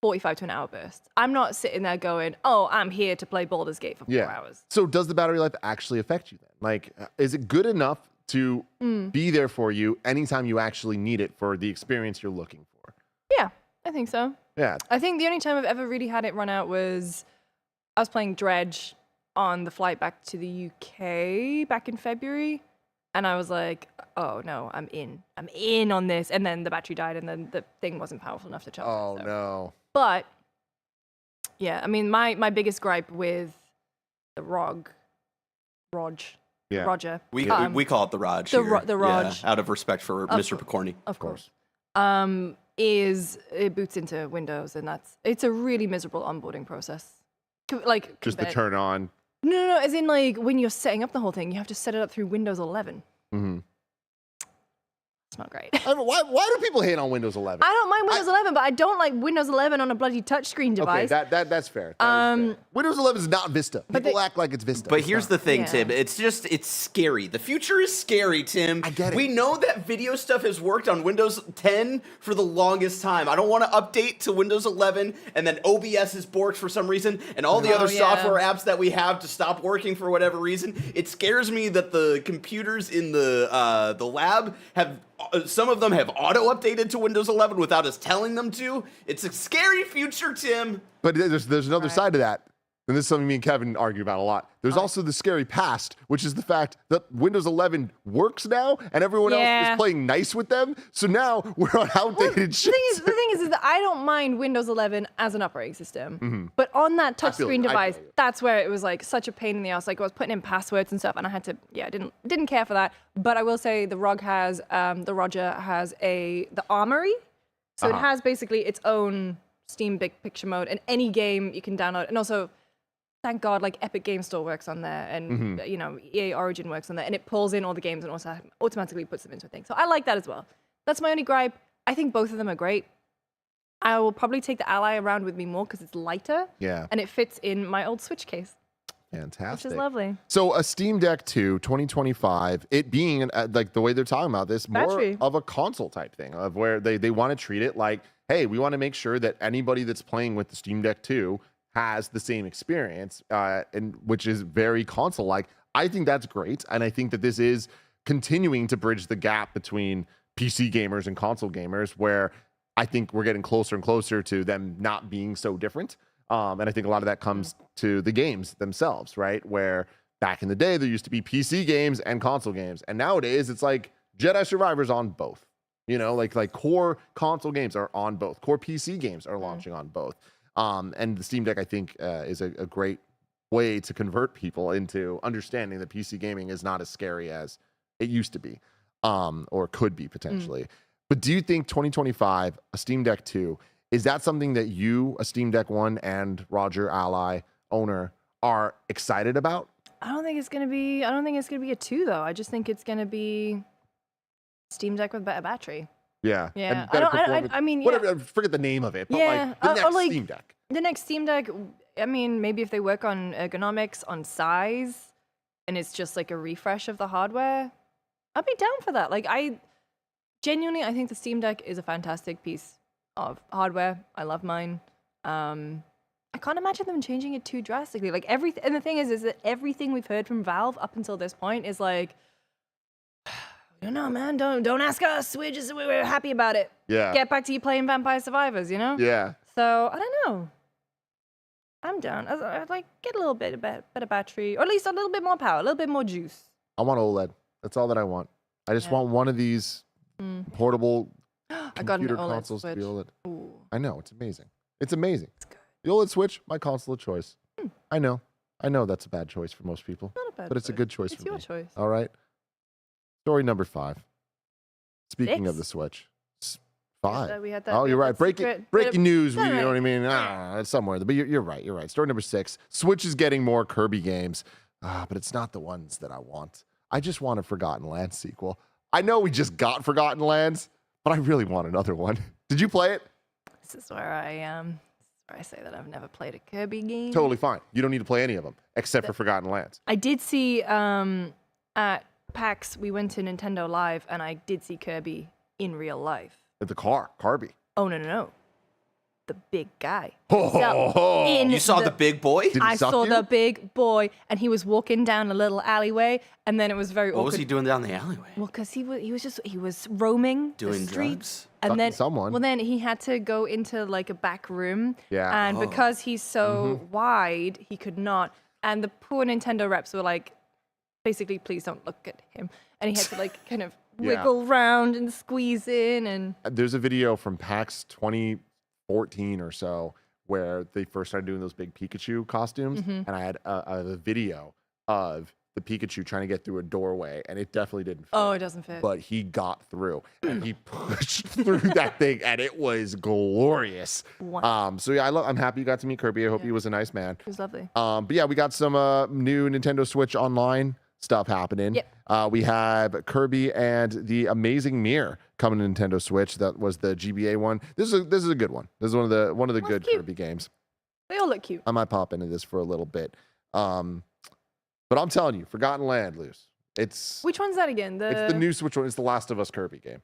45 to an hour bursts. I'm not sitting there going, oh, I'm here to play Baldur's Gate for 4 hours. So does the battery life actually affect you then? Is it good enough to be there for you anytime you actually need it for the experience you're looking for? Yeah, I think so. Yeah. I think the only time I've ever really had it run out was I was playing Dredge on the flight back to the UK back in February. And I was like, oh no, I'm in on this. And then the battery died and then the thing wasn't powerful enough to charge. Oh, no. But yeah, I mean, my biggest gripe with the Roger. We call it the Raj. The here. Raj. Yeah, out of respect for Mr. Picorni. Of course. Is it boots into Windows, and it's a really miserable onboarding process. Just the turn on. No, as in when you're setting up the whole thing, you have to set it up through Windows 11. Mm-hmm. It's not great. Why do people hate on Windows 11? I don't mind Windows 11, but I don't like Windows 11 on a bloody touchscreen device. Okay, that's fair. That is fair. Windows 11 is not Vista. People act like it's Vista. But here's the thing, Yeah. Tim. It's scary. The future is scary, Tim. I get it. We know that video stuff has worked on Windows 10 for the longest time. I don't want to update to Windows 11 and then OBS is borked for some reason and all the other software apps that we have to stop working for whatever reason. It scares me that the computers in the lab have... Some of them have auto-updated to Windows 11 without us telling them to. It's a scary future, Tim. But there's another side to that. And this is something me and Kevin argue about a lot. There's also the scary past, which is the fact that Windows 11 works now and everyone else is playing nice with them. So now we're on outdated shit. The thing is that I don't mind Windows 11 as an operating system. But on that touchscreen device, that's where it was such a pain in the ass. I was putting in passwords and stuff and I had to, I didn't care for that. But I will say the Roger has the Armory. So it has basically its own Steam Big Picture mode and any game you can download. And also, thank God, Epic Game Store works on there, and EA Origin works on there, and it pulls in all the games and also automatically puts them into a thing. So I like that as well. That's my only gripe. I think both of them are great. I will probably take the Ally around with me more because it's lighter, and it fits in my old Switch case. Fantastic. Which is lovely. So a Steam Deck 2, 2025, it being the way they're talking about this, more of a console type thing, of where they want to treat it like, hey, we want to make sure that anybody that's playing with the Steam Deck 2 has the same experience, and which is very console-like. I think that's great, and I think that this is continuing to bridge the gap between PC gamers and console gamers, where I think we're getting closer and closer to them not being so different. And I think a lot of that comes to the games themselves, right? Where back in the day, there used to be PC games and console games, and nowadays it's like Jedi Survivor's on both. Like core console games are on both. Core PC games are launching on both. And the Steam Deck, I think, is a great way to convert people into understanding that PC gaming is not as scary as it used to be, or could be potentially. But do you think 2025, a Steam Deck 2, is that something that you, a Steam Deck 1 and Roger Ally owner, are excited about? I don't think it's gonna be a 2 though. I just think it's gonna be Steam Deck with better battery. Yeah. Yeah. And I mean, whatever. I forget the name of it. But the next Steam Deck. The next Steam Deck. I mean, maybe if they work on ergonomics, on size, and it's just a refresh of the hardware, I'd be down for that. I think the Steam Deck is a fantastic piece of hardware. I love mine. I can't imagine them changing it too drastically. Everything, and the thing is that everything we've heard from Valve up until this point is no, man, don't ask us. We're happy about it. Yeah. Get back to you playing Vampire Survivors, Yeah. So I don't know. I'm down. I'd like get a little bit better battery, or at least a little bit more power, a little bit more juice. I want OLED. That's all that I want. I just want one of these portable I got an computer OLED consoles Switch. to be OLED. Ooh. I know, it's amazing. It's amazing. It's good. The OLED Switch, my console of choice. I know that's a bad choice for most people, Not a bad but it's a choice. good choice It's for your me. choice. All right. Story number 5. Speaking of 6? the Switch. We 5. had that. Oh, we you're had right. that secret bit Breaking of- news. No, You no, know what I mean? It's somewhere. But you're right. You're right. Story number 6. Switch is getting more Kirby games, but it's not the ones that I want. I just want a Forgotten Lands sequel. I know we just got Forgotten Lands, but I really want another one. Did you play it? This is where I say that I've never played a Kirby game. Totally fine. You don't need to play any of them except for Forgotten Lands. I did see at PAX, we went to Nintendo Live, and I did see Kirby in real life. At the car, Kirby. Oh, no. The big guy. Oh, You saw the big boy? Did he I suck saw you? the big boy, and he was walking down a little alleyway, and then it was very What awkward. was he doing down the alleyway? Well, because he was roaming Doing the streets, drugs? and Fucking then someone. Well, then he had to go into like a back room, Yeah. and because he's so wide, he could not. And the poor Nintendo reps were like, basically, please don't look at him, and he had to like kind of wiggle round and squeeze in, and There's a video from PAX 2014 or so where they first started doing those big Pikachu costumes, and I had a video of the Pikachu trying to get through a doorway, and it definitely didn't fit. oh, it doesn't fit. But he got through, and he pushed through that thing, and it was glorious. Wow. So yeah, I'm happy you got to meet Kirby. I hope he was a nice man. It was lovely. But yeah, we got some new Nintendo Switch Online stuff happening. Yep. We have Kirby and the Amazing Mirror coming to Nintendo Switch. That was the GBA one. This is a good one. This is one of the good cute. Kirby games. They all look cute. I might pop into this for a little bit. But I'm telling you, Forgotten Land, Luce. It's Which one's that again? the new Switch one. It's the Last of Us Kirby game.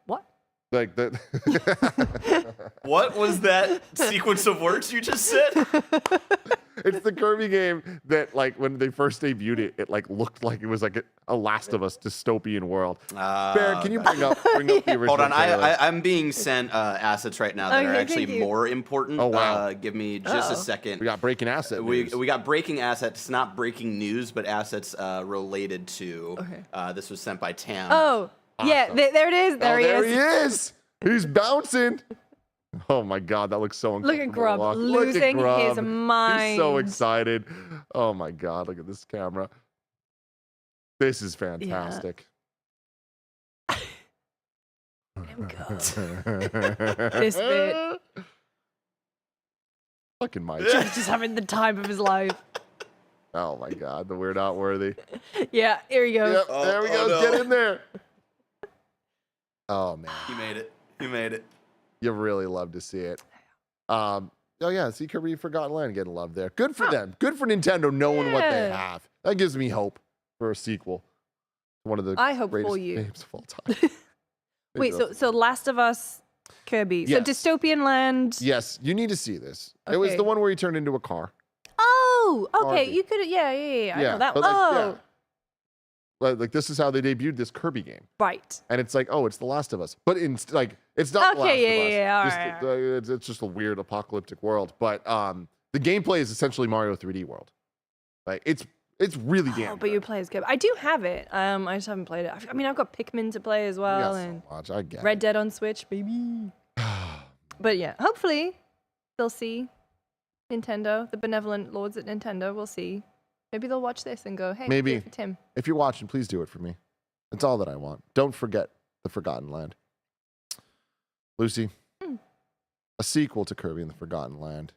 What? Like the What was that sequence of words you just said? It's the Kirby game that, like, when they first debuted it, it like looked like it was like a Last of Us dystopian world. Baron, can you bring up the original? Hold on, trailer? I'm being sent assets right now that are Okay, actually thank you. more important. Oh, wow. Give me just a Uh-oh. second. We got breaking asset. We news. got breaking assets, not breaking news, but assets related to. Okay. This was sent by Tam. Oh, yeah, Awesome. there it is. There, Oh, he there is. he is. He's bouncing. Oh my God, that looks so Look uncomfortable. at Grub Look at losing his Grub. mind. He's so excited. Oh my God, look at this camera. This is fantastic. Him go. This bit. Fucking Mike. He's just having the time of his life. Oh my God, the We're Not Worthy. Yeah, here he goes. Yep, Oh, there we oh go. no. Get in there. Oh man, He made it. He made it. you really love to see it. Oh yeah, see Kirby Forgotten Land getting love there. Good for them. Good for Nintendo knowing what they Yeah. have. That gives me hope for a sequel. One of the I hope for greatest you. games of all time. Wait, so Last of Us, Kirby. Yes. So Dystopian Land. Yes, you need to see this. It was Okay. the one where he turned into a car. Oh, okay. Barbie. You could, yeah. I know that but one. like, Oh, like this is how they debuted this Kirby game, right. and it's like, oh, it's The Last of Us, but it's like it's not The Last Okay, of Us. yeah, Just, all right. it's just a weird apocalyptic world, but the gameplay is essentially Mario 3D World. Like it's really damn. Oh, but you good. play as Kirby. I do have it. I just haven't played it. I mean, I've got Pikmin to play as You well, got and so much. I get Red Dead on Switch, baby. But yeah, hopefully they'll see Nintendo, the benevolent lords at Nintendo. We'll see. Maybe they'll watch this and go, "Hey, Maybe. do it for Tim." If you're watching, please do it for me. That's all that I want. Don't forget the Forgotten Land. Lucy, a sequel to Kirby and the Forgotten Land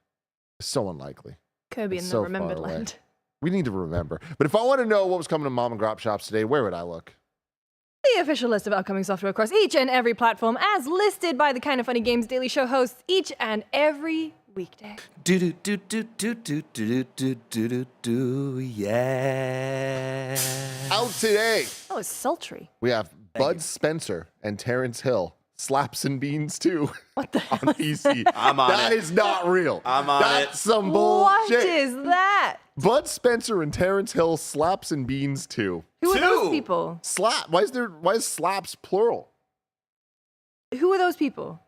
is so unlikely. Kirby It's in so the far Remembered away. Land. We need to remember. But if I want to know what was coming to mom and grop shops today, where would I look? The official list of upcoming software across each and every platform, as listed by the KindaFunny Games Daily Show hosts each and every weekday. Yeah. Out today, Oh, it's sultry. we have Bud Spencer and Terrence Hill. Slaps and Beans 2 What the on hell? PC. I'm on That it. is not real. I'm on That's it. some What bullshit. is that? Bud Spencer and Terrence Hill Slaps and Beans 2. Who are those Two. people? Slap. Why is slaps plural? Who are those people?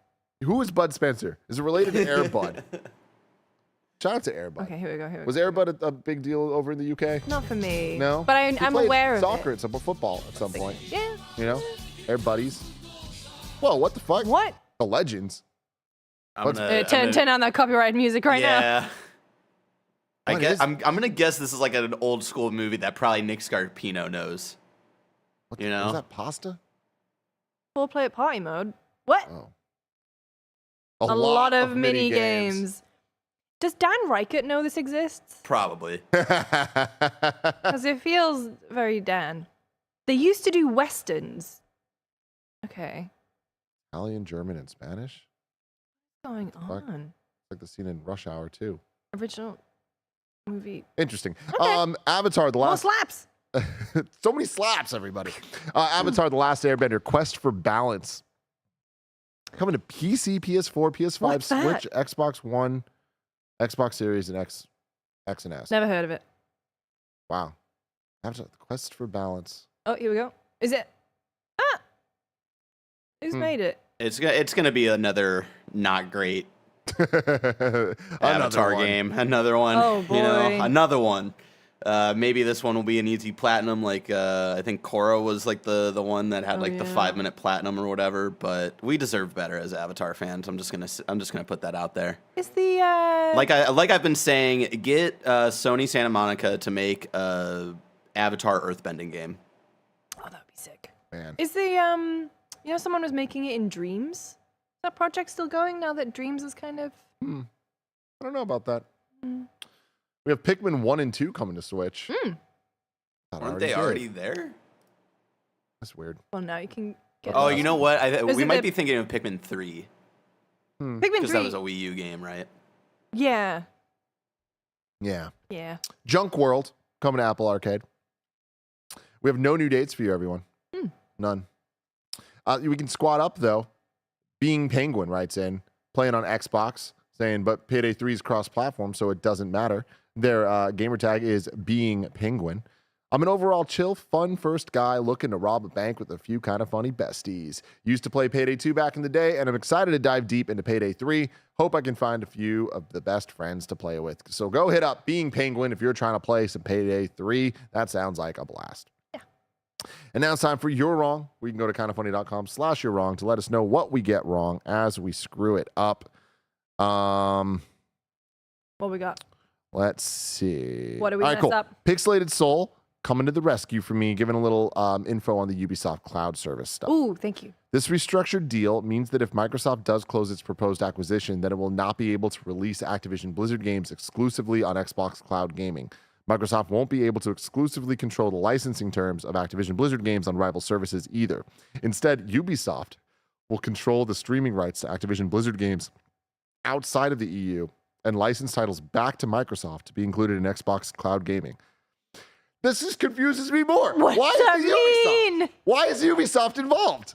Who is Bud Spencer? Is it related to Air Bud? Shout out to Air Bud. Okay, here we go. Was Air Bud a big deal over in the UK? Not for me. No? But He I'm played aware of soccer it. at some football at some point. Yeah. You know? Air Buddies. Whoa, what the fuck? What? The Legends. Turn on that copyright music right now. Yeah. I What guess is- I'm gonna guess this is like an old school movie that probably Nick Scarpino knows. What You the- know? Is that pasta? 4-player party mode. What? Oh. A lot of mini games. Does Dan Reichert know this exists? Probably. Because it feels very Dan. They used to do westerns. Okay. Italian, German, and Spanish. What's going Fuck. on? Like the scene in Rush Hour too. Original movie. Interesting. Okay. Avatar, the More last. slaps. So many slaps, everybody. Avatar, the Last Airbender, Quest for Balance. Coming to PC, PS4, PS5, What's that? Switch, Xbox One, Xbox Series, and X and S. Never heard of it. Wow. Avatar, Quest for Balance. Oh, here we go. Is it? Ah! Who's made it? It's gonna be another not great Another Avatar one. game. Another one. Oh, You know, boy. another one. Maybe this one will be an easy platinum. Like I think Korra was like the one that had Oh, like the yeah. 5-minute platinum or whatever. But we deserve better as Avatar fans. I'm just gonna put that out there. Is the Like I've been saying, get Sony Santa Monica to make a Avatar Earthbending game. Oh, that would be sick. Man. Is the you know, someone was making it in Dreams. Is that project still going now that Dreams is kind of? I don't know about that. We have Pikmin 1 and 2 coming to Switch. Thought I Weren't they did. already there? That's weird. Well, now you can get. Oh, those. you know what? Is We it might the- be thinking of Pikmin 3 Pikmin because 3. that was a Wii U game, right? Yeah. Yeah. Yeah. Junk World coming to Apple Arcade. We have no new dates for you, everyone. None. We can squat up, though. BeingPenguin writes in, playing on Xbox, saying, but Payday 3 is cross-platform, so it doesn't matter. Their gamer tag is BeingPenguin. I'm an overall chill, fun first guy looking to rob a bank with a few kind of funny besties. Used to play Payday 2 back in the day, and I'm excited to dive deep into Payday 3. Hope I can find a few of the best friends to play with. So go hit up BeingPenguin if you're trying to play some Payday 3. That sounds like a blast. And now it's time for You're Wrong. We can go to kindafunny.com/you're wrong to let us know what we get wrong as we screw it up. What we got? Let's see. What do we All mess right, cool. up? Pixelated Soul coming to the rescue for me, giving a little info on the Ubisoft cloud service stuff. Ooh, thank you. This restructured deal means that if Microsoft does close its proposed acquisition, then it will not be able to release Activision Blizzard games exclusively on Xbox Cloud Gaming. Microsoft won't be able to exclusively control the licensing terms of Activision Blizzard games on rival services either. Instead, Ubisoft will control the streaming rights to Activision Blizzard games outside of the EU and license titles back to Microsoft to be included in Xbox Cloud Gaming. This just confuses me more. What does that mean? Why is Ubisoft involved?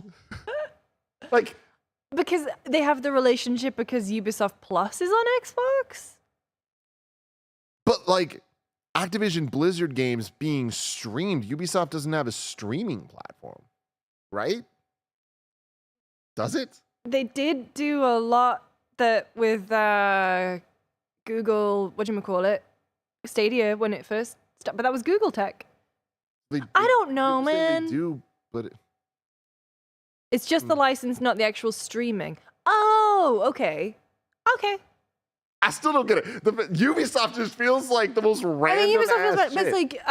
Like, Because they have the relationship because Ubisoft Plus is on Xbox? but like Activision Blizzard games being streamed, Ubisoft doesn't have a streaming platform, right? Does it? They did do a lot that with Google, whatchamacallit, Stadia when it first started, but that was Google tech. I don't know, people say man. They do, but It's just the license, not the actual streaming. Oh, okay. Okay. I still don't get it. Ubisoft just feels like the most random. I mean, Ubisoft feels ass bad, but it's shit.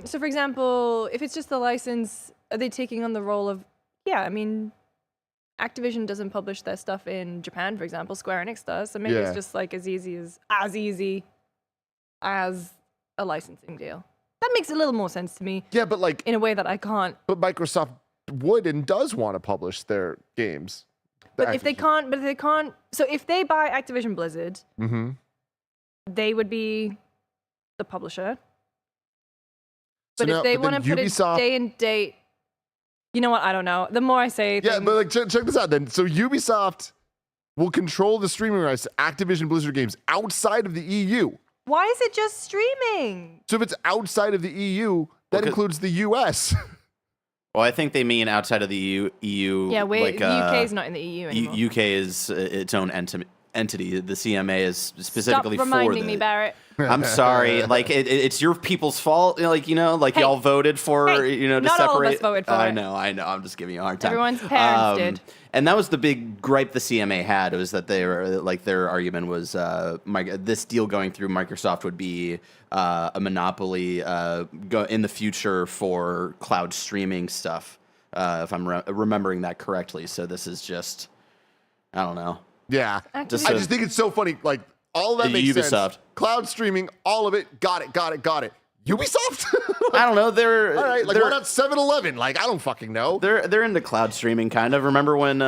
like, so for example, if it's just the license, are they taking on the role of, yeah, I mean, Activision doesn't publish their stuff in Japan, for example, Square Enix does, so maybe Yeah. it's just like as easy as a licensing deal. That makes a little more sense to me Yeah, but like, in a way that I can't. but Microsoft would and does want to publish their games. But if they can't, so if they buy Activision Blizzard, Mm-hmm. they would be the publisher. So But now- if they but then want to put Ubisoft- a day and date, you know what? I don't know. The more I say, Yeah, things- but like check this out then. So Ubisoft will control the streaming rights to Activision Blizzard games outside of the EU. why is it just streaming? So if it's outside of the EU, that Okay. includes the US. Well, I think they mean outside of the EU. Yeah, like, UK is not in the EU anymore. UK is its own entity. The CMA is specifically Stop reminding for me, Barrett. I'm sorry. Like it's your people's fault. Like Hey, y'all voted for to not separate. all of us voted for I it. know. I'm just giving you a hard time. Everyone's parents did. And that was the big gripe the CMA had, was that they were like, their argument was this deal going through Microsoft would be a monopoly in the future for cloud streaming stuff, if I'm remembering that correctly. So this is just, I don't know. Yeah. I Activision. just think it's so funny. Like, all of that makes Ubisoft. sense. Cloud streaming, all of it. Got it. Ubisoft? I don't know. They're all right. Like, they're, why not 7-Eleven? Like, I don't fucking know. They're into cloud streaming, kind of. Remember when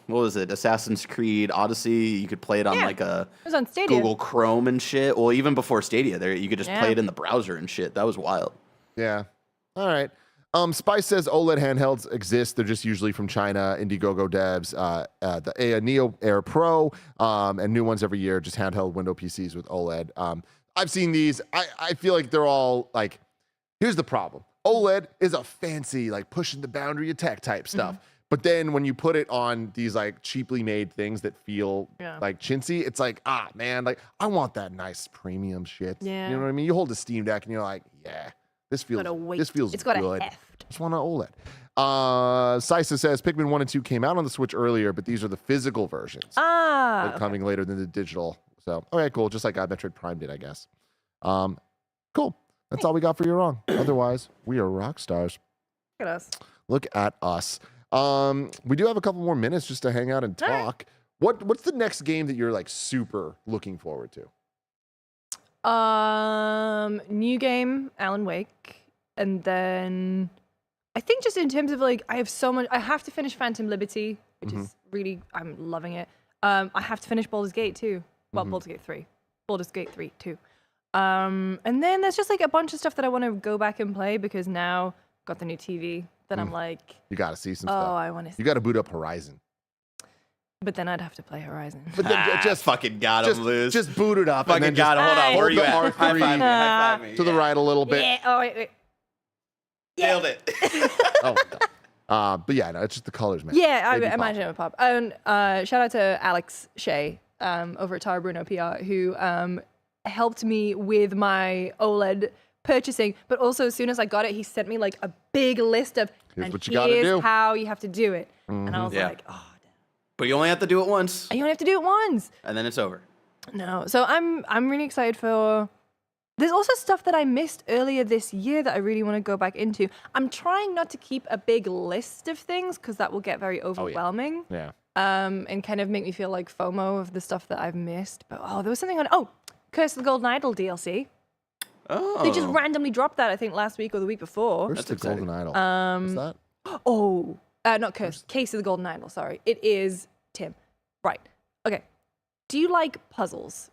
what was it? Assassin's Creed Odyssey. You could play it on like a It was on Stadia. Google Chrome and shit. Well, even before Stadia, there you could just play it in the browser and shit. That was wild. Yeah. All right. Spice says OLED handhelds exist. They're just usually from China. Indiegogo devs, the Neo Air Pro, and new ones every year. Just handheld window PCs with OLED. I've seen these. I feel like they're all like. Here's the problem. OLED is a fancy, like, pushing the boundary of tech type stuff. But then when you put it on these like cheaply made things that feel like chintzy, it's like, man, like, I want that nice premium shit. Yeah. You know what I mean? You hold a Steam Deck and you're like, yeah, this feels It's got good. a heft. Just want an OLED. Sisa says Pikmin 1 and 2 came out on the Switch earlier, but these are the physical versions. They're coming later than the digital. So, okay, cool. Just like Metroid Prime did, I guess. Cool. That's all we got for You Wrong. Otherwise, we are rock stars. Look at us. Look at us. We do have a couple more minutes just to hang out and talk. What's the next game that you're like super looking forward to? New game, Alan Wake, and then I think just in terms of like, I have so much. I have to finish Phantom Liberty, which is really, I'm loving it. I have to finish Baldur's Gate too. Well, Baldur's Gate 3, Baldur's Gate 3 too. And then there's just like a bunch of stuff that I want to go back and play because now I've got the new TV. Then I'm like, You got to see some oh, stuff. I want to. You got to boot up Horizon. But then I'd have to play Horizon. But then Just fucking got him, Luz. Just boot it up. Fucking and then got him. Hold on. Where are you hold at? the R3 High five me. to the right a little bit. Yeah. Oh wait. Nailed it. Oh, but yeah, no, it's just the colors, man. Yeah, I They do pop. imagine it would pop. And shout out to Alex Shea over at Tara Bruno PR, who helped me with my OLED purchasing. But also, as soon as I got it, he sent me like a big list of Here's and what you gotta here's do. how you have to do it. And I was Yeah. like, oh, But you only have to do it once, you only have to do it once. and then it's over. No, so I'm really excited for. There's also stuff that I missed earlier this year that I really want to go back into. I'm trying not to keep a big list of things because that will get very overwhelming. Yeah. And kind of make me feel like FOMO of the stuff that I've missed. But there was something on Curse of the Golden Idol DLC. Oh. They just randomly dropped that, I think, last week or the week before. Where's That's the exciting. Golden Idol? What's that? Not Curse. Case of the Golden Idol, sorry. It is Tim. Right. Okay. Do you like puzzles?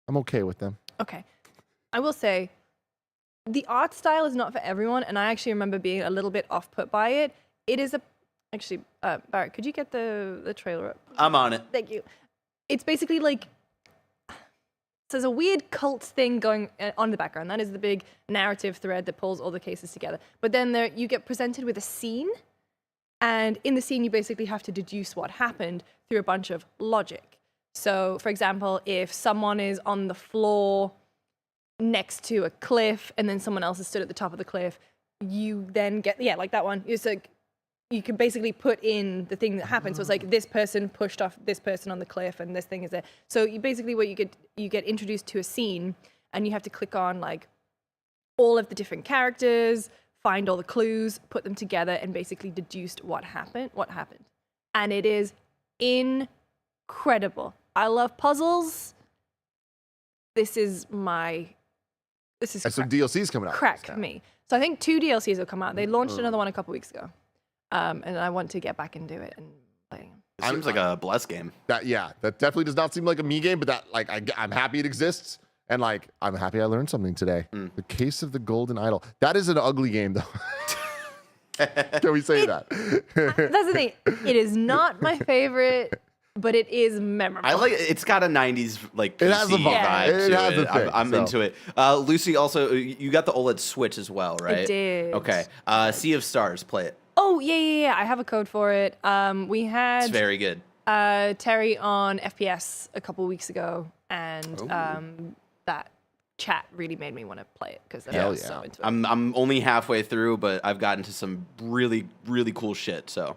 I'm okay with them. Okay. I will say, the art style is not for everyone, and I actually remember being a little bit off-put by it. It is actually, Barrett, could you get the trailer up? I'm on it. Thank you. It's basically like, so there's a weird cult thing going on in the background. That is the big narrative thread that pulls all the cases together. But then you get presented with a scene, and in the scene, you basically have to deduce what happened through a bunch of logic. So, for example, if someone is on the floor next to a cliff, and then someone else is stood at the top of the cliff, you then get, like that one. It's like, you can basically put in the thing that happened. So it's like this person pushed off this person on the cliff, and this thing is there. So you basically you get introduced to a scene, and you have to click on like all of the different characters, find all the clues, put them together, and basically deduced what happened. And it is incredible. I love puzzles. This is So DLC's coming out. crack me. So I think 2 DLCs will come out. They launched another one a couple weeks ago. And I want to get back into it and play them. It seems like a blessed game. That definitely does not seem like a me game, but that like I'm happy it exists, and like I'm happy I learned something today. The Case of the Golden Idol. That is an ugly game, though. Can we say that? That's the thing. It is not my favorite but it is memorable. I like it's got a 90s like PC It has a vibe. vibe It to has a it. thing, I'm so. into it. Lucy, also, you got the OLED Switch as well, right? I did. Okay. Sea of Stars, play it. Oh, yeah. I have a code for it. We It's had very good. Terry on FPS a couple weeks ago, and that chat really made me want to play it because I was so into it. I'm only halfway through, but I've gotten to some really, really cool shit. So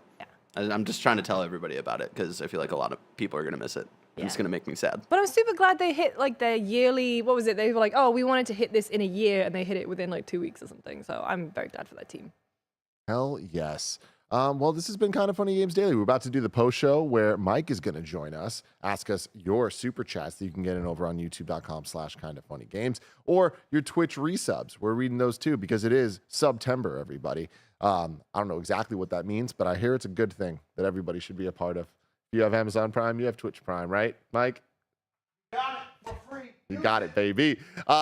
I'm just trying to tell everybody about it because I feel like a lot of people are going to miss it. And it's going to make me sad. But I'm super glad they hit like their yearly, what was it? They were like, oh, we wanted to hit this in a year, and they hit it within like 2 weeks or something. So I'm very glad for that team. Hell yes. Well, this has been Kind of Funny Games Daily. We're about to do the post show where Mike is going to join us, ask us your super chats that you can get in over on youtube.com/kindoffunnygames or your Twitch resubs. We're reading those too because it is September, everybody. I don't know exactly what that means, but I hear it's a good thing that everybody should be a part of. If you have Amazon Prime, you have Twitch Prime, right, Mike? Got it for free. You got it, baby.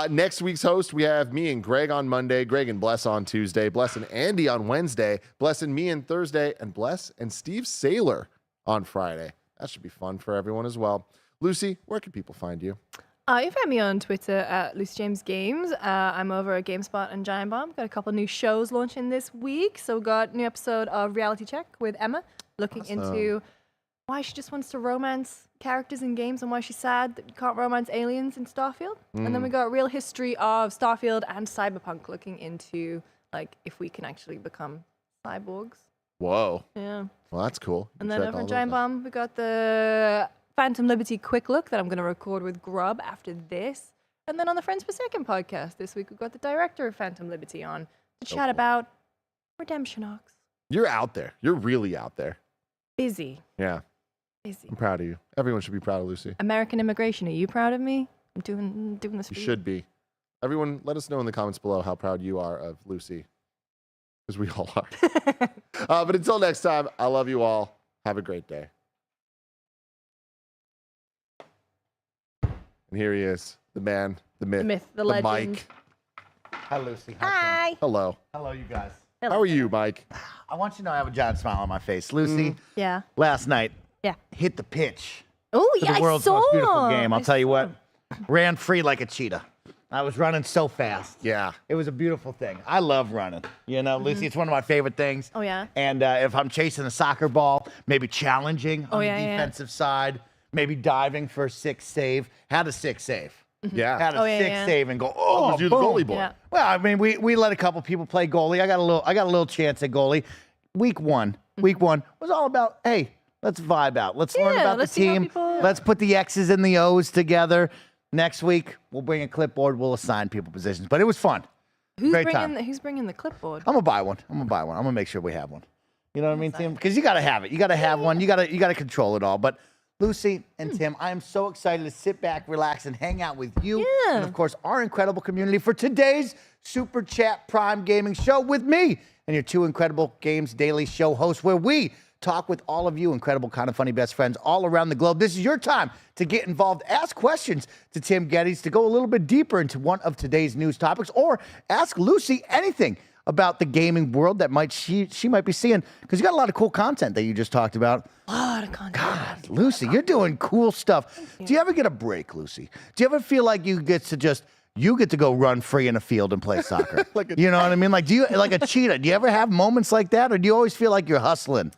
Next week's host, we have me and Greg on Monday, Greg and Bless on Tuesday, Bless and Andy on Wednesday, Bless and me on Thursday, and Bless and Steve Saylor on Friday. That should be fun for everyone as well. Lucy, where can people find you? You can find me on Twitter at Lucy James Games. I'm over at GameSpot and Giant Bomb. Got a couple new shows launching this week. So we got a new episode of Reality Check with Emma, looking into why she just wants to romance characters in games and why she's sad that you can't romance aliens in Starfield. And then we got a real history of Starfield and Cyberpunk, looking into like if we can actually become cyborgs. Whoa. Yeah. Well, that's cool. And then over at Giant Bomb, we got the Phantom Liberty quick look that I'm going to record with Grub after this. And then on the Friends Per Second podcast this week, we've got the director of Phantom Liberty on to chat about redemption arcs. You're out there. You're really out there. Busy. Yeah. Busy. I'm proud of you. Everyone should be proud of Lucy. American immigration. Are you proud of me? I'm doing this for You you. should be. Everyone, let us know in the comments below how proud you are of Lucy. Because we all are. But until next time, I love you all. Have a great day. And here he is, the man, the myth, the legend. Mike. Hi, Lucy. Hi. Hello. Hello, you guys. How are you, Mike? I want you to know I have a giant smile on my face. Lucy, Yeah. last night, Yeah. hit the pitch. Oh, For yeah, the world's I saw. most beautiful game. I'll I tell you saw. what. Ran free like a cheetah. I was running so fast. Yeah. It was a beautiful thing. I love running. You know, Lucy, it's one of my favorite things. Oh, yeah? And if I'm chasing a soccer ball, maybe challenging on the defensive side, maybe diving for a 6 save. Had a 6 save. Yeah. Had a 6 save and go, oh, Was you the boom. goalie boy? Yeah. Well, I mean, we let a couple people play goalie. I got a little chance at goalie. Week one was all about, hey, let's vibe out. Let's learn about the let's see how team. people- Let's put the X's and the O's together. Next week, we'll bring a clipboard. We'll assign people positions. But it was fun. Who's Great bringing time. who's bringing the clipboard? I'm gonna buy one. I'm gonna make sure we have one. You know what I mean, Tim? Because you gotta have it. You gotta have one. You gotta control it all. But Lucy and Tim, I am so excited to sit back, relax, and hang out with you. Yeah. And of course, our incredible community for today's Super Chat Prime Gaming Show with me and your 2 incredible games daily show hosts, where we talk with all of you incredible, kind of funny best friends all around the globe. This is your time to get involved. Ask questions to Tim Geddes to go a little bit deeper into one of today's news topics, or ask Lucy anything about the gaming world that she might be seeing, because you got a lot of cool content that you just talked about. A lot of content. God, Lucy, you're doing cool stuff. Do you ever get a break, Lucy? Do you ever feel like you get to go run free in a field and play soccer? You know what I mean? Like, do you like a cheetah? Do you ever have moments like that, or do you always feel like you're hustling?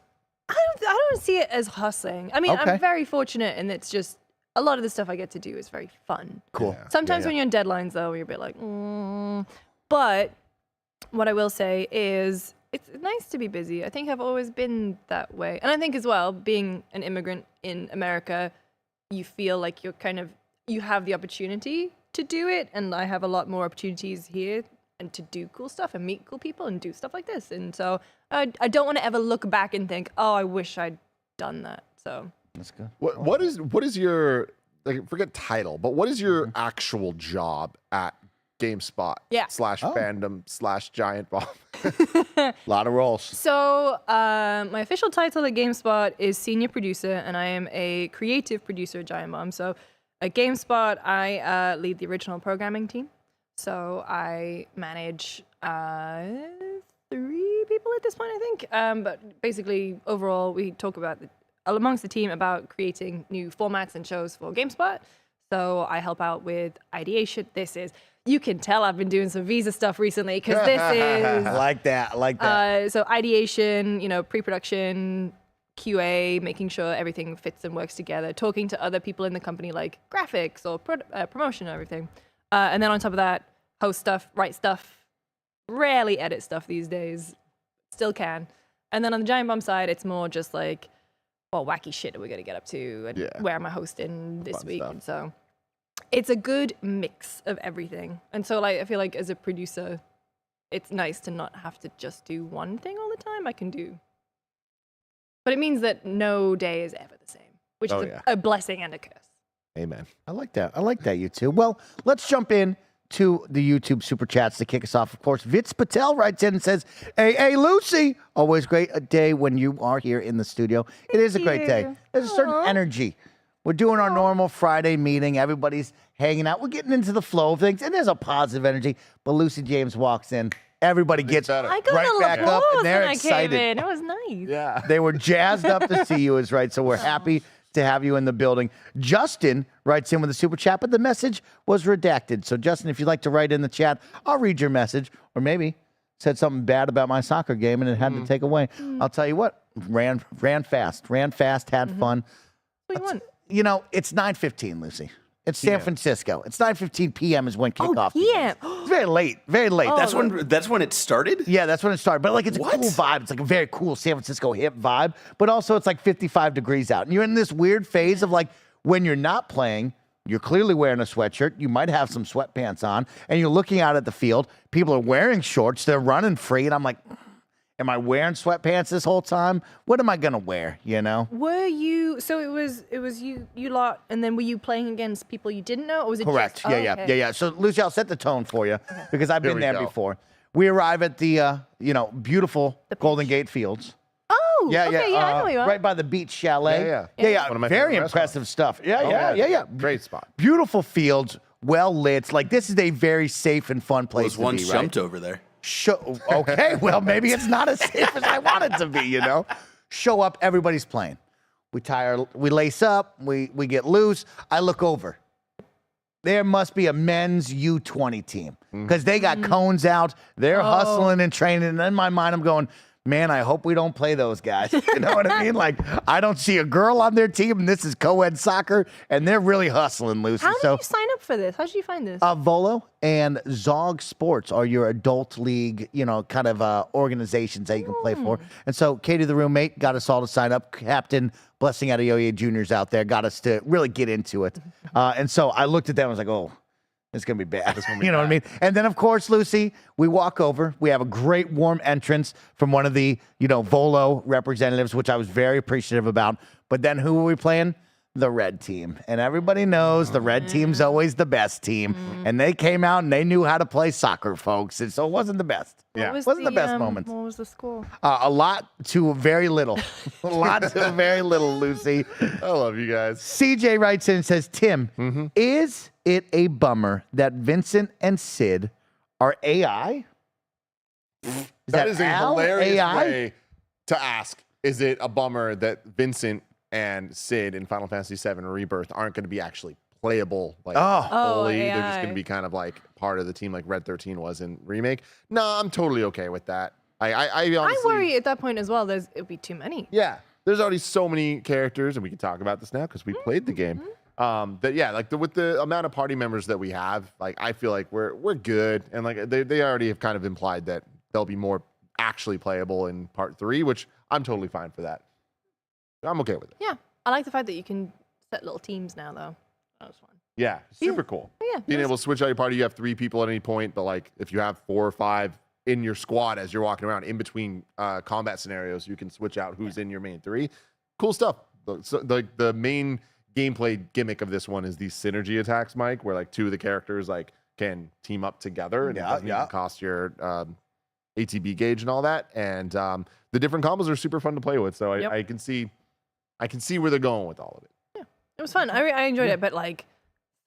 I don't see it as hustling. I mean, Okay. I'm very fortunate, and it's just a lot of the stuff I get to do is very fun. Cool. Sometimes when you're on deadlines, though, you're a bit like, But what I will say is it's nice to be busy. I think I've always been that way. And I think as well, being an immigrant in America, you feel like you have the opportunity to do it. And I have a lot more opportunities here and to do cool stuff and meet cool people and do stuff like this. And so I don't want to ever look back and think, oh, I wish I'd done that. So That's good. What is your, like, forget title, but what is your actual job at GameSpot /fandom /Giant Bomb? A lot of roles. So my official title at GameSpot is senior producer, and I am a creative producer at Giant Bomb. So at GameSpot, I lead the original programming team. So I manage 3 people at this point, I think. But basically, overall, we talk about amongst the team about creating new formats and shows for GameSpot. So I help out with ideation. You can tell I've been doing some Visa stuff recently because this is. I like that. So ideation, pre-production, QA, making sure everything fits and works together, talking to other people in the company like graphics or promotion and everything. And then on top of that, host stuff, write stuff, rarely edit stuff these days, still can. And then on the Giant Bomb side, it's more just like, what wacky shit are we going to get up to and where am I hosting this week? Stuff. And so it's a good mix of everything. And so I feel like as a producer, it's nice to not have to just do one thing all the time. I can do. But it means that no day is ever the same, which is a blessing and a curse. Amen. I like that, you two. Well, let's jump in to the YouTube super chats to kick us off. Of course, Vitz Patel writes in and says, hey, Lucy, always great a day when you are here in the studio. It is a great day. There's a certain energy. We're doing our normal Friday meeting. Everybody's hanging out. We're getting into the flow of things, and there's a positive energy. But Lucy James walks in. Everybody gets right back up, and they're excited. It was nice. Yeah. They were jazzed up to see you, is right. So we're happy to have you in the building. Justin writes in with a super chat, but the message was redacted. So, Justin, if you'd like to write in the chat, I'll read your message. Or maybe said something bad about my soccer game and it had to take away. I'll tell you what, ran fast, had fun. What do you want? It's 9:15, Lucy. It's San Francisco. It's 9:15 p.m. is when kickoff. Yeah. It's very late. Very late. That's when it started? Yeah, that's when it started. But it's a cool vibe. It's like a very cool San Francisco hip vibe. But also it's like 55 degrees out. And you're in this weird phase of when you're not playing, you're clearly wearing a sweatshirt. You might have some sweatpants on. And you're looking out at the field. People are wearing shorts. They're running free. And I'm like, am I wearing sweatpants this whole time? What am I going to wear, Were you, so it was you lot, and then were you playing against people you didn't know, or was it Correct. just... Yeah. So, Lucy, I'll set the tone for you because I've been there before. We arrive at the, beautiful Golden Gate Fields. Oh, I know where you are. Right by the beach chalet. Yeah. One of my Very favorite impressive stuff. Yeah. Great spot. Beautiful fields, well lit. This is a very safe and fun place to be, once jumped over there. Okay, well, maybe it's not as safe as I want it to be, Show up, everybody's playing. We lace up, we get loose. I look over. There must be a men's U20 team because they got cones out. They're hustling and training. And in my mind, I'm going, man, I hope we don't play those guys. You know what I mean? I don't see a girl on their team, and this is co-ed soccer, and they're really hustling, Lucy. How did you sign up for this? How did you find this? Volo and Zog Sports are your adult league, kind of organizations that you can play for. And so Katie, the roommate, got us all to sign up. Captain Blessing Adeoye Jr.'s out there, got us to really get into it. And so I looked at them and was like, oh, it's going to be bad. You know what I mean? And then, of course, Lucy, we walk over. We have a great warm entrance from one of the, Volo representatives, which I was very appreciative about. But then who were we playing? The red team. And everybody knows the red team's always the best team. And they came out and they knew how to play soccer, folks. And so it wasn't the best. Yeah. It wasn't the best moment. What was the score? A lot to very little. A lot to very little, Lucy. I love you guys. CJ writes in and says, Tim, is it a bummer that Vincent and Sid are AI? That is a hilarious way to ask. Is it a bummer that Vincent and Sid in Final Fantasy VII Rebirth aren't going to be actually playable fully? They're just going to be kind of like part of the team like Red 13 was in Remake. No, I'm totally okay with that. I honestly, I worry at that point as well. It'll be too many. Yeah, there's already so many characters, and we can talk about this now because we played the game. With the amount of party members that we have, I feel like we're good, and they already have kind of implied that they'll be more actually playable in Part 3, which I'm totally fine for that. I'm okay with it. Yeah, I like the fact that you can set little teams now, though. That was fun. Yeah, super cool. Yeah, being able to switch out your party, you have 3 people at any point, but if you have 4 or 5 in your squad as you're walking around in between combat scenarios, you can switch out who's in your main 3. Cool stuff. So, the main gameplay gimmick of this one is these synergy attacks, Mike, where 2 of the characters can team up together and it doesn't even cost your ATB gauge and all that. And the different combos are super fun to play with. So I can see where they're going with all of it. Yeah, it was fun. I enjoyed it, but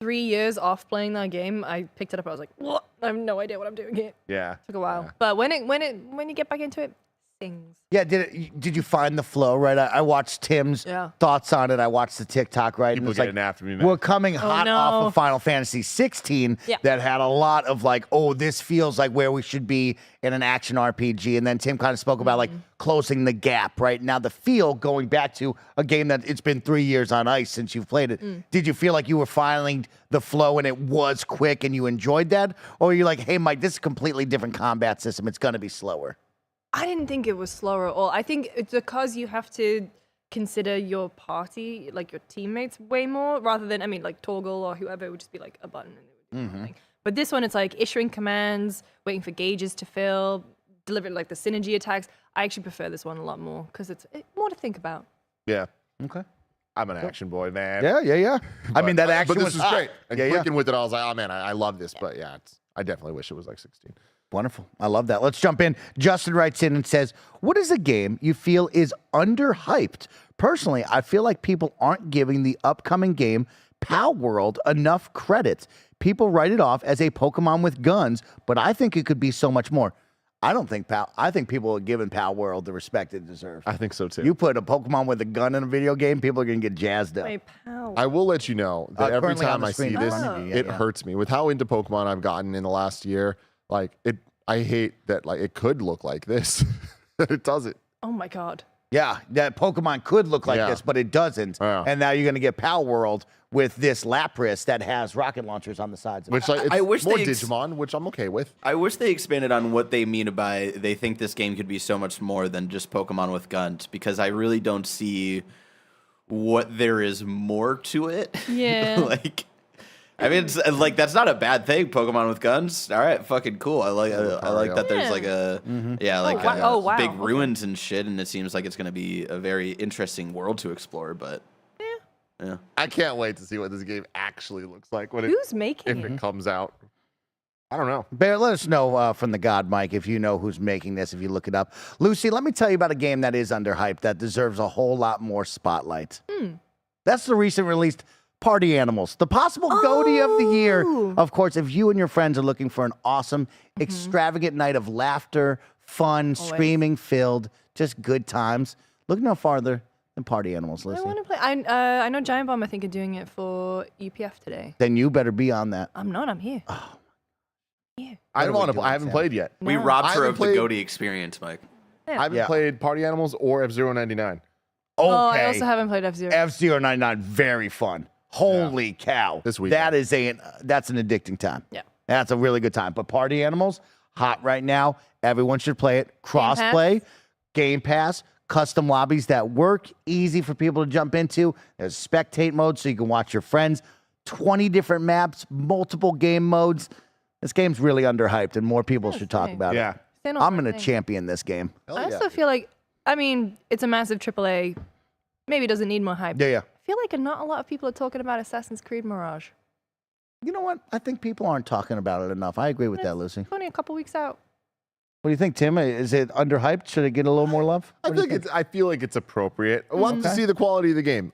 3 years off playing that game, I picked it up. I was like, what? I have no idea what I'm doing here. Yeah, took a while, yeah. but when you get back into it, things. Yeah, did you find the flow, right? I watched Tim's thoughts on it. I watched the TikTok, right? People and getting like, after me, man. we're coming hot off of Final Fantasy 16 that had a lot of like, oh, this feels like where we should be in an action RPG. And then Tim kind of spoke about like closing the gap, right? Now the feel going back to a game that it's been 3 years on ice since you've played it. Did you feel like you were finding the flow and it was quick and you enjoyed that? Or are you like, hey, Mike, this is a completely different combat system. It's going to be slower. I didn't think it was slower at all. I think it's because you have to consider your party, like your teammates, way more rather than, I mean, like Torgal or whoever, it would just be like a button and it would do something. But this one, it's like issuing commands, waiting for gauges to fill, delivering like the synergy attacks. I actually prefer this one a lot more because it's more to think about. Yeah. Okay. I'm an action boy, man. Yeah. I mean, that action But this was is great. And Yeah. clicking with it, I was like, oh, man, I love this. But yeah, I definitely wish it was like 16. Wonderful. I love that. Let's jump in. Justin writes in and says, what is a game you feel is underhyped? Personally, I feel like people aren't giving the upcoming game, Pal World, enough credit. People write it off as a Pokemon with guns, but I think it could be so much more. I don't think I think people are giving Pal World the respect it deserves. I think so, too. You put a Pokemon with a gun in a video game, people are going to get jazzed up. Wait, Pal. I will let you know that every currently on time the I see screen, this, yeah. it hurts me. With how into Pokemon I've gotten in the last year, like I hate that like it could look like this. It doesn't. Oh my God. Yeah, that Pokemon could look like this, but it doesn't. Yeah. And now you're going to get Pal World with this Lapras that has rocket launchers on the sides of Which it. like, it's I wish more they Digimon, which I'm okay with. I wish they expanded on what they mean by they think this game could be so much more than just Pokemon with guns, because I really don't see what there is more to it. Yeah. Like, I mean, it's, like, that's not a bad thing. Pokemon with guns, all right, fucking cool. I like that. There's like a wow. big Okay. ruins and shit, and it seems like it's going to be a very interesting world to explore. But yeah, I can't wait to see what this game actually looks like when Who's making if it? it comes out. I don't know. Bear, let us know from the God Mike if you know who's making this, if you look it up. Lucy, let me tell you about a game that is underhyped that deserves a whole lot more spotlight. That's the recent released Party Animals, the possible GOTY of the year. Of course, if you and your friends are looking for an awesome, extravagant night of laughter, fun, screaming filled, just good times, look no farther than Party Animals, I Lucy. want to play. I know Giant Bomb, I think, are doing it for UPF today. Then you better be on that. I'm not. I'm here. I don't want to. doing, I haven't Sam? played yet. we No. robbed I her haven't of played- the GOTY experience, Mike. I haven't played Party Animals or F-099. Okay. Oh, I also haven't played F-Zero. F-099, very fun. Holy cow. This weekend. That's an addicting time. Yeah. That's a really good time. But Party Animals, hot right now. Everyone should play it. Crossplay, Game Pass, custom lobbies that work, easy for people to jump into. There's spectate mode so you can watch your friends. 20 different maps, multiple game modes. This game's really underhyped and more people should talk same. about Yeah. it. Stand on I'm one going to thing. champion this game. Hell I yeah. also feel like, I mean, it's a massive AAA. Maybe it doesn't need more hype. Yeah. I feel like not a lot of people are talking about Assassin's Creed Mirage. You know what? I think people aren't talking about it enough. I agree with that, Lucy. It's only a couple weeks out. What do you think, Tim? Is it underhyped? Should it get a little more love? I feel like it's appropriate. I want to see the quality of the game.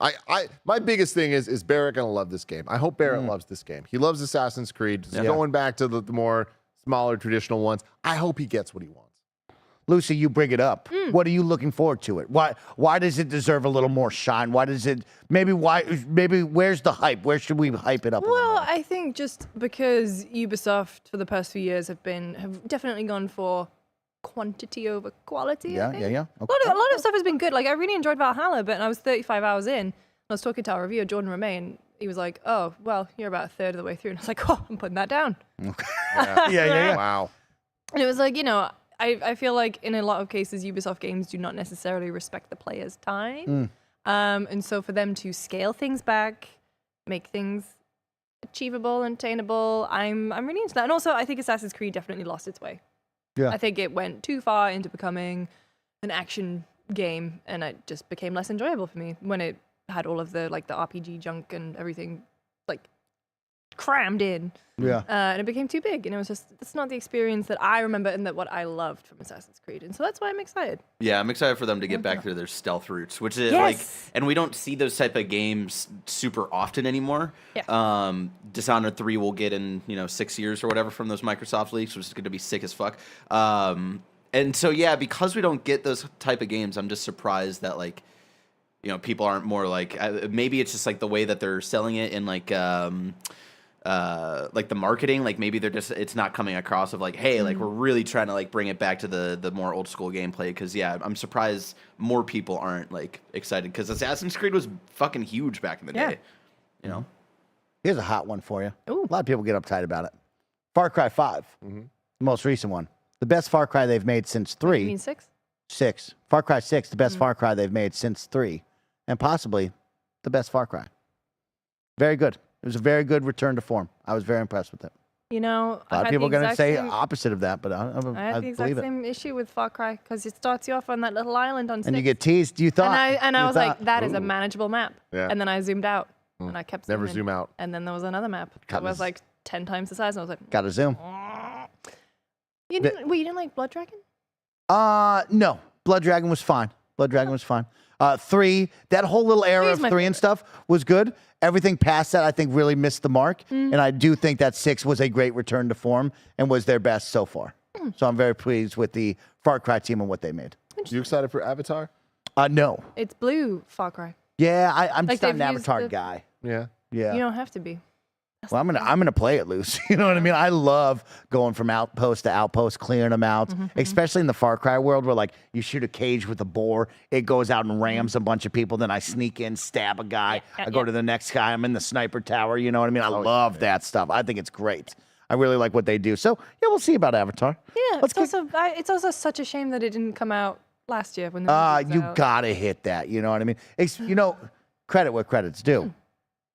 My biggest thing is Barrett gonna love this game. I hope Barrett loves this game. He loves Assassin's Creed. So going back to the more smaller traditional ones. I hope he gets what he wants. Lucy, you bring it up. What are you looking forward to it? Why does it deserve a little more shine? Why does it maybe where's the hype? Where should we hype it up? a little Well, more? I think just because Ubisoft for the past few years have definitely gone for quantity over quality. Yeah. I think. Okay. A lot of stuff has been good. Like I really enjoyed Valhalla, but I was 35 hours in. I was talking to our reviewer, Jordan Romain. He was like, "Oh, well, you're about a third of the way through," and I was like, "Oh, I'm putting that down." Yeah. Wow. And it was like, I feel like in a lot of cases, Ubisoft games do not necessarily respect the player's time. And so for them to scale things back, make things achievable and attainable, I'm really into that. And also, I think Assassin's Creed definitely lost its way. Yeah. I think it went too far into becoming an action game, and it just became less enjoyable for me when it had all of the the RPG junk and everything crammed in. Yeah. And it became too big, and it was just, that's not the experience that I remember and that what I loved from Assassin's Creed. And so that's why I'm excited. Yeah, I'm excited for them to get back to their stealth roots, which is Yes. and we don't see those type of games super often anymore. Yeah. Dishonored 3 will get in 6 years or whatever from those Microsoft leaks, which is going to be sick as fuck. And so, yeah, because we don't get those type of games, I'm just surprised that, like, you know, people aren't more like, maybe it's just like the way that they're selling it in like the marketing, like maybe they're just, it's not coming across of like, hey, like we're really trying to like bring it back to the more old school gameplay. Cause yeah, I'm surprised more people aren't like excited because Assassin's Creed was fucking huge back in the day, you know? Here's a hot one for you. Ooh. A lot of people get uptight about it. Far Cry 5, the most recent one. The best Far Cry they've made since 3. You mean 6? 6. Far Cry 6, the best Far Cry they've made since 3. And possibly the best Far Cry. Very good. It was a very good return to form. I was very impressed with it. You know, A lot of people are going to say opposite of that, but I I had the exact believe it. same issue with Far Cry because it starts you off on that little island on 6. And you get teased. You thought. And I you was thought, like, that is a manageable map. Yeah. And then I zoomed out and I kept zooming. Never zoom out. And then there was another map that was like 10 times the size. And I was like, got to zoom. you didn't like Blood Dragon? No. Blood Dragon was fine. Blood Dragon was fine. 3, that whole little era of Three's my 3 and stuff was good. Everything past that, I think, really missed the mark. And I do think that 6 was a great return to form and was their best so far. So I'm very pleased with the Far Cry team and what they made. You excited for Avatar? No. It's blue Far Cry. Yeah, I'm Like, just not an they've used Avatar the- guy. Yeah. Yeah. You don't have to be. Well, I'm gonna play it loose. You know what I mean? I love going from outpost to outpost, clearing them out, especially in the Far Cry world where like you shoot a cage with a boar, it goes out and rams a bunch of people. Then I sneak in, stab a guy. I go to the next guy. I'm in the sniper tower. You know what I mean? I love that stuff. I think it's great. I really like what they do. So yeah, we'll see about Avatar. Yeah, Let's it's also such a shame that it didn't come out last year when the movie was you out. gotta hit that. You know what I mean? You know, credit where credit's due.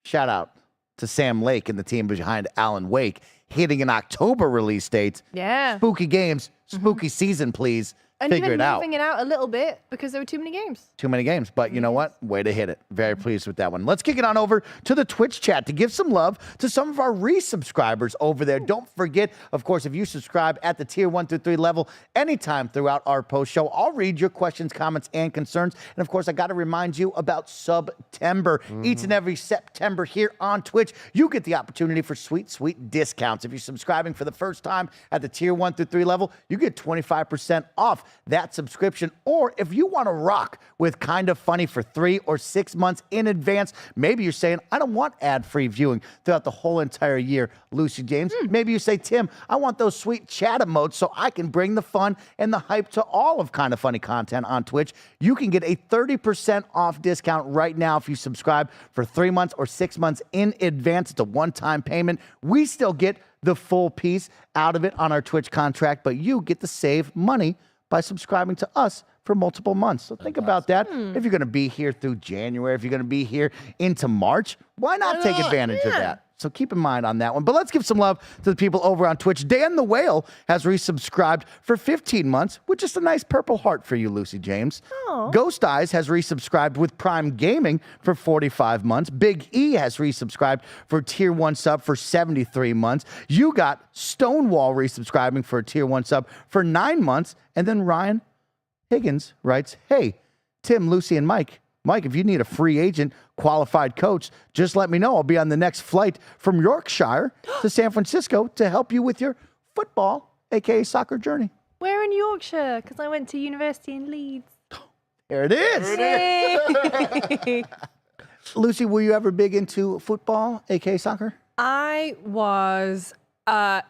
Shout out to Sam Lake and the team behind Alan Wake, hitting an October release date. Yeah. Spooky games, spooky season, please. And Figure even it out. moving it out a little bit because there were too many games. Too many games, but you know what? Way to hit it. Very pleased with that one. Let's kick it on over to the Twitch chat to give some love to some of our resubscribers over there. Don't forget, of course, if you subscribe at the tier 1 through 3 level anytime throughout our post show, I'll read your questions, comments, and concerns. And of course, I got to remind you about September. Each and every September here on Twitch, you get the opportunity for sweet, sweet discounts. If you're subscribing for the first time at the tier 1 through 3 level, you get 25% off that subscription. Or if you want to rock with KindaFunny for 3 or 6 months in advance, maybe you're saying, I don't want ad-free viewing throughout the whole entire year, Lucy James. Maybe you say, Tim, I want those sweet chat emotes so I can bring the fun and the hype to all of KindaFunny content on Twitch. You can get a 30% off discount right now if you subscribe for 3 months or 6 months in advance. It's a one-time payment. We still get the full piece out of it on our Twitch contract, but you get to save money by subscribing to us for multiple months. So think about that. If you're going to be here through January, if you're going to be here into March, why not take advantage of that? So keep in mind on that one. But let's give some love to the people over on Twitch. Dan the Whale has resubscribed for 15 months with just a nice purple heart for you, Lucy James. Ghost Eyes has resubscribed with Prime Gaming for 45 months. Big E has resubscribed for Tier 1 sub for 73 months. You got Stonewall resubscribing for a Tier 1 sub for 9 months. And then Ryan Higgins writes, hey, Tim, Lucy, and Mike, if you need a free agent, qualified coach, just let me know. I'll be on the next flight from Yorkshire to San Francisco to help you with your football, aka soccer journey. Where in Yorkshire? Because I went to university in Leeds. There it is. Yay. Lucy, were you ever big into football, aka soccer? I was not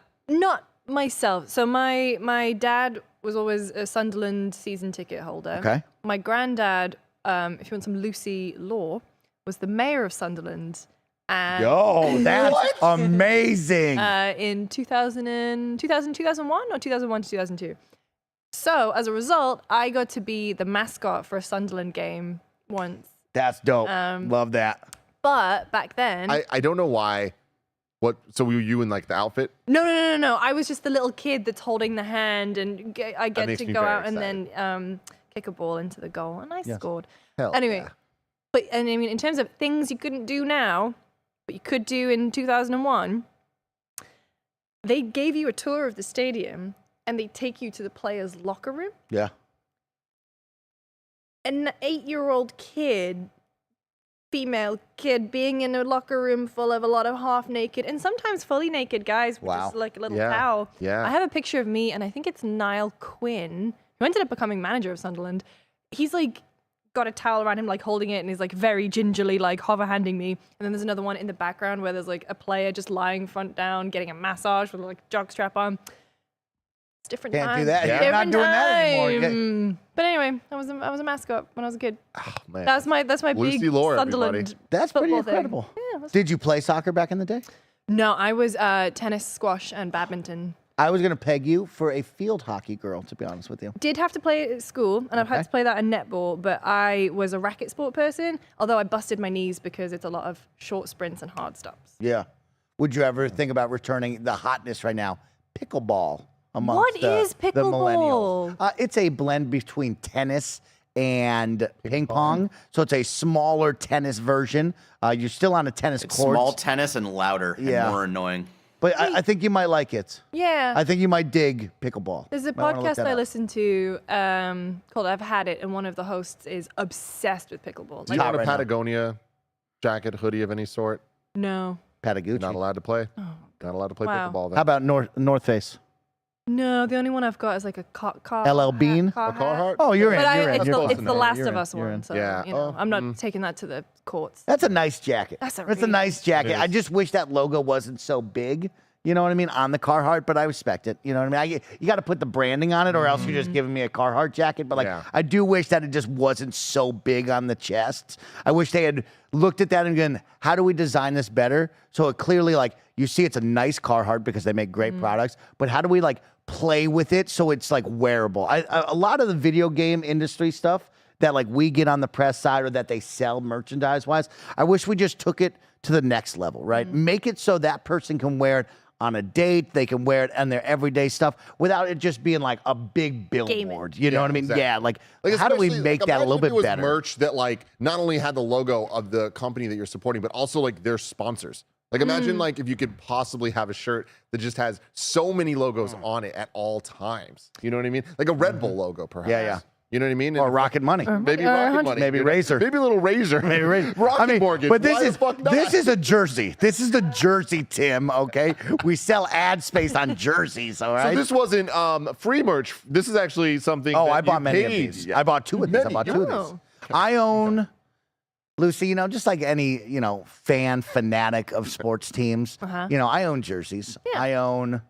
myself. So my dad was always a Sunderland season ticket holder. Okay. My granddad, if you want some Lucy lore, was the mayor of Sunderland. And Yo, that's amazing. in 2001 or 2001 to 2002. So as a result, I got to be the mascot for a Sunderland game once. That's dope. Love that. But back then, I don't know why. So were you in like the outfit? No. I was just the little kid that's holding the hand, and I get makes to me go very out and then kick a ball into the goal, and I scored. Hell Anyway, yeah. but and I mean, in terms of things you couldn't do now, but you could do in 2001, they gave you a tour of the stadium, and they take you to the players' locker room. Yeah. An 8-year-old kid female kid being in a locker room full of a lot of half naked and sometimes fully naked guys with Wow. just like a little Yeah. towel. Yeah. I have a picture of me, and I think it's Niall Quinn, who ended up becoming manager of Sunderland. He's like got a towel around him, like holding it, and he's like very gingerly like hover handing me. And then there's another one in the background where there's like a player just lying front down, getting a massage with like a jock strap on. It's different Can't time. do that. Yeah. You're not doing that anymore. Time. But anyway, I was a mascot when I was a kid. Oh, man. That's my Lucy big Lore, Sunderland. everybody. That's pretty football thing. incredible. Yeah, that's- Did you play soccer back in the day? No, I was tennis, squash, and badminton. I was going to peg you for a field hockey girl, to be honest with you. Did have to play it at school, and I've had Okay. to play that in netball, but I was a racket sport person, although I busted my knees because it's a lot of short sprints and hard stops. Yeah. Would you ever think about returning the hotness right now? Pickleball amongst What is the millennials. pickleball? It's a blend between tennis and ping pong. So it's a smaller tennis version. You're still on a tennis It's court. small tennis and louder Yeah. and more annoying. But I think you might like it. Yeah. I think you might dig pickleball. There's a Might wanna look podcast that I up. listen to called I've Had It, and one of the hosts is obsessed with pickleball. Do you Like, own a right now. Patagonia jacket, hoodie of any sort? no. Patagucci. Not allowed to play? Not allowed to play Wow. pickleball then. How about North Face? No, the only one I've got is like a car LL Bean? A Carhartt? Oh, you're in. But You're in. it's, You're the, close it's the enough. Last You're of in. Us You're one, in. so Yeah. you know, I'm not Mm. taking that to the courts. That's a nice jacket. That's a That's a really nice jacket. It I is. just wish that logo wasn't so big. You know what I mean? On the Carhartt, but I respect it. You know what I mean? You got to put the branding on it, or else you're just giving me a Carhartt jacket. But like, Yeah. I do wish that it just wasn't so big on the chest. I wish they had looked at that and gone, how do we design this better? So it clearly, like, you see it's a nice Carhartt because they make great products, but how do we like play with it so it's like wearable? A lot of the video game industry stuff that like we get on the press side or that they sell merchandise wise, I wish we just took it to the next level, right? Make it so that person can wear it on a date, they can wear it on their everyday stuff without it just being like a big billboard. You know what I mean? exactly. Yeah, like how do we especially, make like, that a little imagine if bit it was better? merch that like not only had the logo of the company that you're supporting, but also like their sponsors. Like imagine like if you could possibly have a shirt that just has so many logos on it at all times. You know what I mean? Like a Red Bull logo, perhaps. Yeah, yeah. You know what I mean? Or And Rocket Money. maybe Or Rocket 100 Money. Maybe you know? Razor. Maybe a little Razor. Maybe Razor. Rocket mortgage. But this Why the is fuck not? this is a jersey. This is the jersey, Tim. Okay, we sell ad space on jerseys. All So right. this wasn't free merch. This is actually something. Oh, that I bought you many of paid. these. Yeah. I bought two of these. I Many, bought two of these. Oh. I own, Lucy, you know, just like any, you know, fan fanatic of sports teams, Uh-huh. you know, I own jerseys. Yeah. I own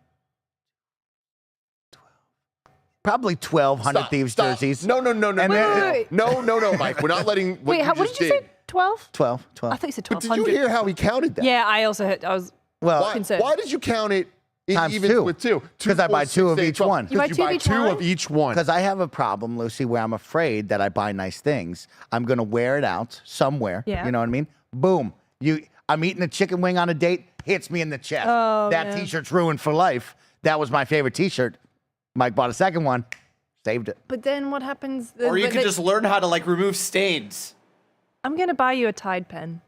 probably 12 Hundred Stop, Thieves stop. jerseys. No, And Wait, wait. no, Mike. We're not letting. What Wait, you what just did you say? 12? 12. I thought you said But did 1200. you hear how he counted that? Yeah, I also heard. I was. Well, Why, concerned. why did you count it in Times evens two. with two? 'Cause I buy 2 of each one. You buy Because two you of buy each 2 one? of each one. because I have a problem, Lucy, where I'm afraid that I buy nice things. I'm going to wear it out somewhere. Yeah. You know what I mean? Boom. I'm eating a chicken wing on a date, hits me in the chest. Oh, that man. T-shirt's ruined for life. That was my favorite T-shirt. Mike bought a second one, saved it. But then what happens? Or you could just learn how to like remove stains. I'm gonna buy you a Tide pen.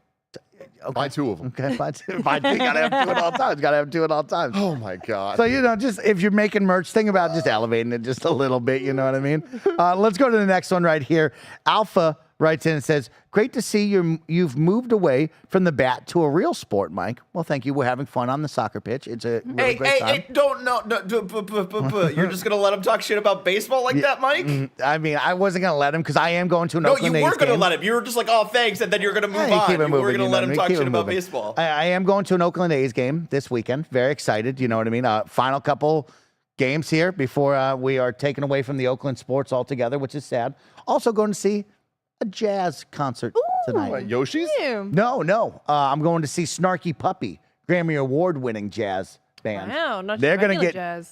Buy 2 of them. Okay, fine. You gotta have 2 at all times. Gotta have 2 at all times. Oh my god. So, you know, just if you're making merch, think about just elevating it just a little bit. You know what I mean? Let's go to the next one right here. Alpha writes in and says, great to see you've moved away from the bat to a real sport, Mike. Well, thank you. We're having fun on the soccer pitch. It's a really great time. You're just gonna let him talk shit about baseball like that, Mike? I mean, I wasn't going to let him because I am going to an No, you Oakland A's were gonna game. let him. You were just like, oh, thanks, and then you're gonna move Yeah, you on. keep it You were moving, gonna you let know him what I mean? talk Keep shit it about moving. baseball. I am going to an Oakland A's game this weekend. Very excited. You know what I mean? Final couple games here before we are taken away from the Oakland sports altogether, which is sad. Also going to see a jazz concert tonight. What, Yoshi's? Ew. No. I'm going to see Snarky Puppy, Grammy Award-winning jazz band. Wow, not They're just gonna regular get jazz.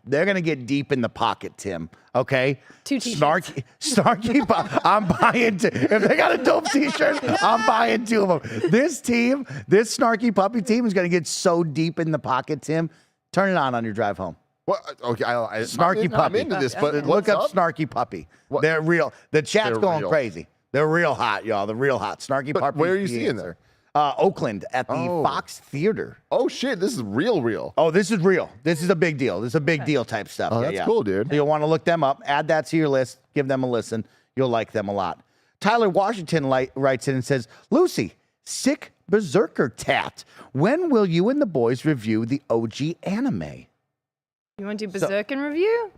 they're gonna get deep in the pocket, Tim. Okay, 2 t-shirts. Snarky Puppy. I'm buying. If they got a dope T-shirt, I'm buying 2 of them. This Snarky Puppy team is gonna get so deep in the pocket, Tim. Turn it on your drive home. What? Okay, Snarky I'm Puppy. into this, but Okay. Look what's up Snarky Puppy. What? They're real. The chat's They're going real. crazy. They're real hot, y'all. They're real hot. Snarky But Puppy. where are you is the seeing answer. Oakland at the Oh. Fox Theater. Oh shit, this is real. Oh, this is real. This is a big deal. This is a big deal type stuff. Oh, that's cool, dude. So you'll want to look them up. Add that to your list. Give them a listen. You'll like them a lot. Tyler Washington writes in and says, Lucy, sick berserker tat. When will you and the boys review the OG anime? You want to do Berserk review?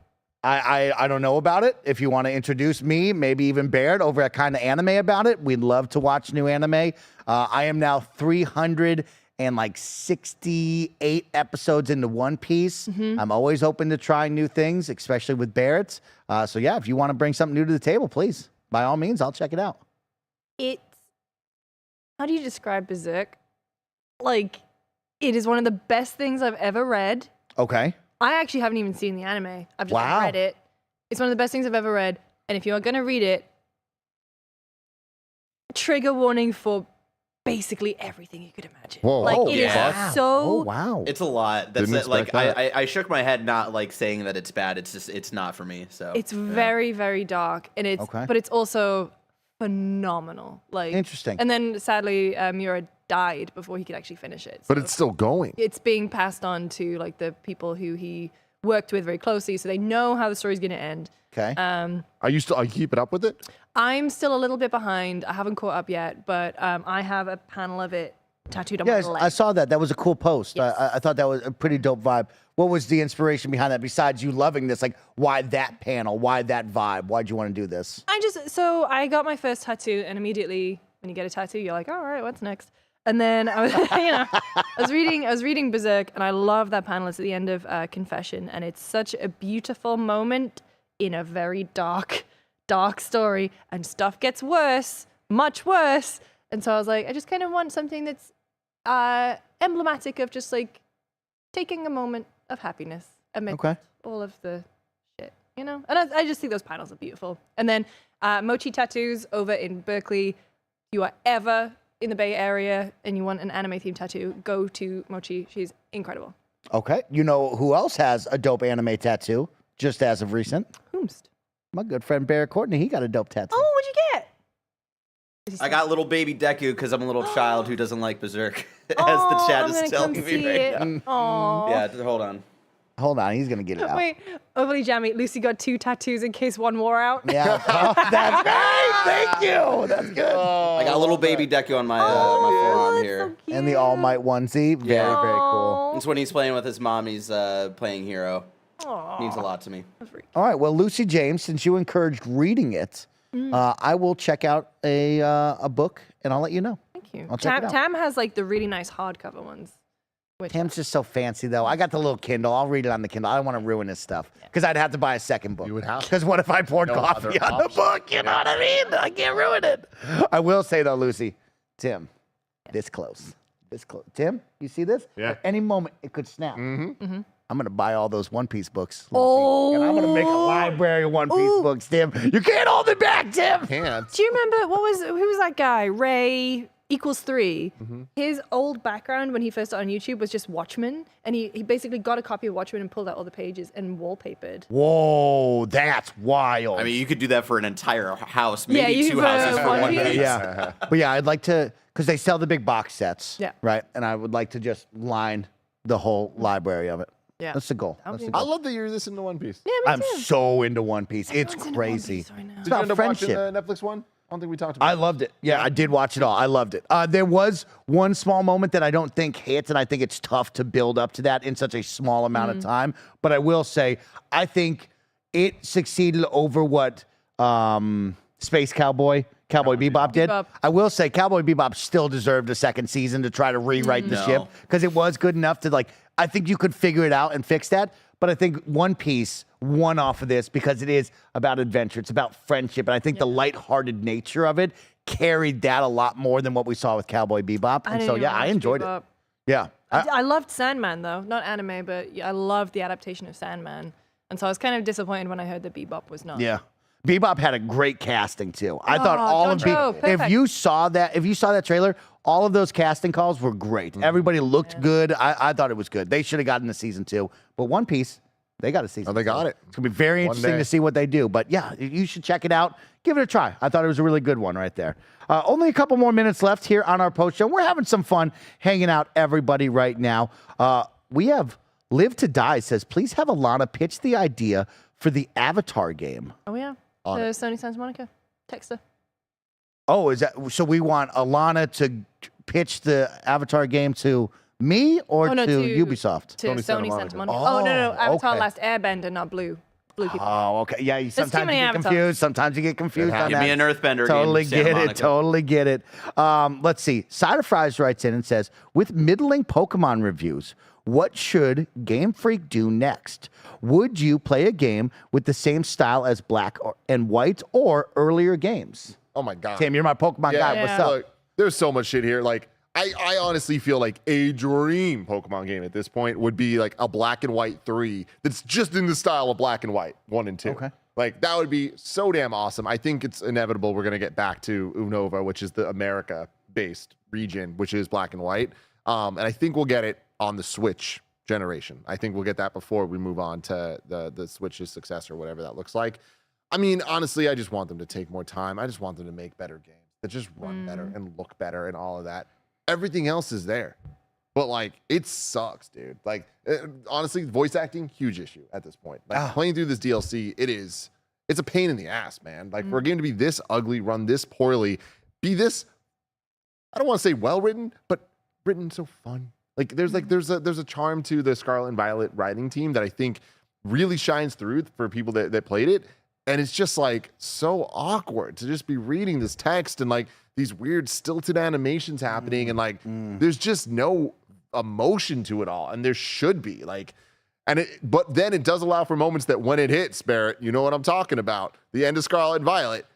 I don't know about it. If you want to introduce me, maybe even Baird over at Kinda Anime about it, we'd love to watch new anime. I am now 368 episodes into One Piece. I'm always open to trying new things, especially with Barrett's. So yeah, if you want to bring something new to the table, please, by all means, I'll check it out. How do you describe Berserk? Like, it is one of the best things I've ever read. Okay. I actually haven't even seen the anime. I've just read it. It's one of the best things I've ever read. And if you're going to read it, trigger warning for basically everything you could imagine. Whoa. Like, it is so... Oh, wow. It's a lot. That's Didn't it. Like expect that. I shook my head, not like saying that it's bad. It's just it's not for me. So It's very, very dark. And it's but it's also phenomenal. Like Interesting. And then sadly, Miura died before he could actually finish it. But So it's still going. it's being passed on to like the people who he worked with very closely, so they know how the story's going to end. Okay. Are you keeping up with it? I'm still a little bit behind. I haven't caught up yet, but I have a panel of it tattooed on my leg. I saw that. That was a cool post. Yes. I thought that was a pretty dope vibe. What was the inspiration behind that besides you loving this? Like, why that panel? Why that vibe? Why'd you want to do this? I got my first tattoo, and immediately when you get a tattoo, you're like, all right, what's next? And then I was, I was reading Berserk, and I love that panel. It's at the end of Confession, and it's such a beautiful moment in a very dark story, and stuff gets worse, much worse. And so I was like, I just kind of want something that's emblematic of just like taking a moment of happiness amidst all of the shit, And I just think those panels are beautiful. And then Mochi Tattoos over in Berkeley. If you are ever in the Bay Area and you want an anime-themed tattoo, go to Mochi. She's incredible. Okay. You know who else has a dope anime tattoo, just as of recent? Whomst? My good friend Barrett Courtney. He got a dope tattoo. Oh, what'd you get? I got little baby Deku because I'm a little child who doesn't like Berserk, as the chat is telling me right now. Aww. Yeah, hold on. Hold on, he's gonna get it out. Wait, overly jammy. Lucy got 2 tattoos in case one wore out. Yeah, oh, that's great. Thank you. That's good. I got a little baby Deku on my my forearm here. So And the All Might onesie. Very, very cool. It's when he's playing with his mom. He's playing Hero. Aww. Means a lot to me. All right. Well, Lucy James, since you encouraged reading it, I will check out a book and I'll let you know. Thank you. I'll check it out. Tam has like the really nice hardcover ones. Tam's just so fancy, though. I got the little Kindle. I'll read it on the Kindle. I don't want to ruin his stuff because I'd have to buy a second book. You would have to. Because what if I poured coffee on the book? You know what I mean? I can't ruin it. I will say, though, Lucy, Tim, this close. This close. Tim, you see this? Yeah. At any moment, it could snap. Mm-hmm. I'm going to buy all those One Piece books. Lucy, Oh. And I'm going to make a library of One Piece books, Tim. You can't hold it back, Tim. Can't. Do you remember who was that guy? Ray equals 3. His old background when he first started on YouTube was just Watchmen, and he basically got a copy of Watchmen and pulled out all the pages and wallpapered. Whoa, that's wild. I mean, you could do that for an entire house, maybe you 2 could houses for for One one Piece. piece. Yeah. But yeah, I'd like to, because they sell the big box sets. Yeah. Right. And I would like to just line the whole library of it. Yeah. That's the goal. That would That's the be I goal. love that you're this into One Piece. Yeah, me I'm too. so into One Piece. It's Everyone's into One crazy. Piece right now. Did you end up friendship. watching the Netflix one? I don't think we talked about I it. loved it. Yeah, I did watch it all. I loved it. There was one small moment that I don't think hits, and I think it's tough to build up to that in such a small amount of time. But I will say, I think it succeeded over what Space Cowboy Bebop did. Bebop. I will say, Cowboy Bebop still deserved a second season to try to rewrite the ship because it was good enough to I think you could figure it out and fix that. But I think One Piece won off of this because it is about adventure. It's about friendship. And I think the lighthearted nature of it carried that a lot more than what we saw with Cowboy Bebop. And so, yeah, I enjoyed it. Yeah. I loved Sandman, though. Not anime, but I loved the adaptation of Sandman. And so I was kind of disappointed when I heard that Bebop was not. Yeah. Bebop had a great casting, too. I thought all of Jojo, If perfect. you saw that trailer, all of those casting calls were great. Everybody looked good. I thought it was good. They should have gotten a season 2. But One Piece, they got a season. Oh, they got it. It's going to be very interesting day. to see what they do. But yeah, you should check it out. Give it a try. I thought it was a really good one right there. Only a couple more minutes left here on our post show. We're having some fun hanging out, everybody, right now. We have Live to Die says, please have Alana pitch the idea for the Avatar game. Oh, yeah. On The it. Sony Santa Monica. Text her. Oh, is that so? We want Alana to pitch the Avatar game to me or no, to Ubisoft? To Sony Santa Monica. Oh, Oh, no. Avatar okay. Last Airbender, not Blue people. Oh, okay. Yeah, too sometimes many you get avatars. confused. Sometimes you get confused on Give that. me an Earthbender Totally game, Santa get it. Monica. Totally get it. Let's see. Cider Fries writes in and says, with middling Pokemon reviews, what should Game Freak do next? Would you play a game with the same style as Black and White or earlier games? Oh my God. Tim, you're my Pokemon guy. What's up? Look, there's so much shit here. Like, I honestly feel like a dream Pokemon game at this point would be like a Black and White 3 that's just in the style of Black and White 1 and 2. Okay. Like, that would be so damn awesome. I think it's inevitable we're going to get back to Unova, which is the America-based region, which is Black and White. And I think we'll get it on the Switch generation. I think we'll get that before we move on to the Switch's successor, whatever that looks like. I mean, honestly, I just want them to take more time. I just want them to make better games that just run better and look better and all of that. Everything else is there. But, like, it sucks, dude. Like, honestly, voice acting, huge issue at this point. Like, playing through this DLC, it's a pain in the ass, man. Like, for a game to be this ugly, run this poorly, be this, I don't want to say well-written, but written so fun. Like, there's a charm to the Scarlet and Violet writing team that I think really shines through for people that played it. And it's just, like, so awkward to just be reading this text and, like, these weird stilted animations happening and, like, there's just no emotion to it all. And there should be, like, but then it does allow for moments that when it hits, Barrett, you know what I'm talking about. The end of Scarlet and Violet.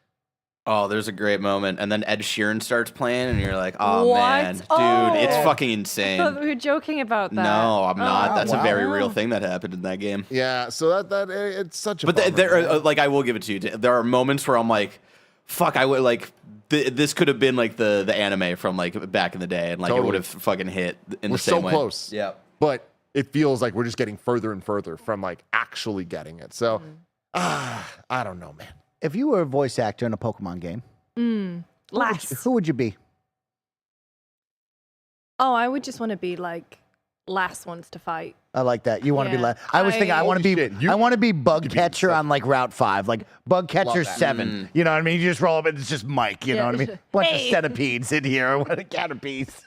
Oh, there's a great moment. And then Ed Sheeran starts playing, and you're like, oh, What? man. Dude, it's fucking I insane. thought we were joking about that. No, I'm not. That's a very wow. real thing that happened in that game. Yeah, so that it's such a But bummer, there, man. like, I will give it to you. There are moments where I'm like, fuck, I would, like, this could have been, like, the anime from, like, back in the day, and, like, it would have fucking hit in We're the same so way. close. Yeah. But it feels like we're just getting further and further from, like, actually getting it. So, I don't know, man. If you were a voice actor in a Pokemon game, who would you be? Oh, I would just want to be like last ones to fight. I like that. You want to be Yeah. last. I was thinking I want to be. Holy shit, I want to be Bug could be Catcher such- on like Route 5, like Bug Catcher that. 7. You know what I mean? You just roll up and it's just Mike. You know what I mean? Bunch of centipedes in here. What a centipedes.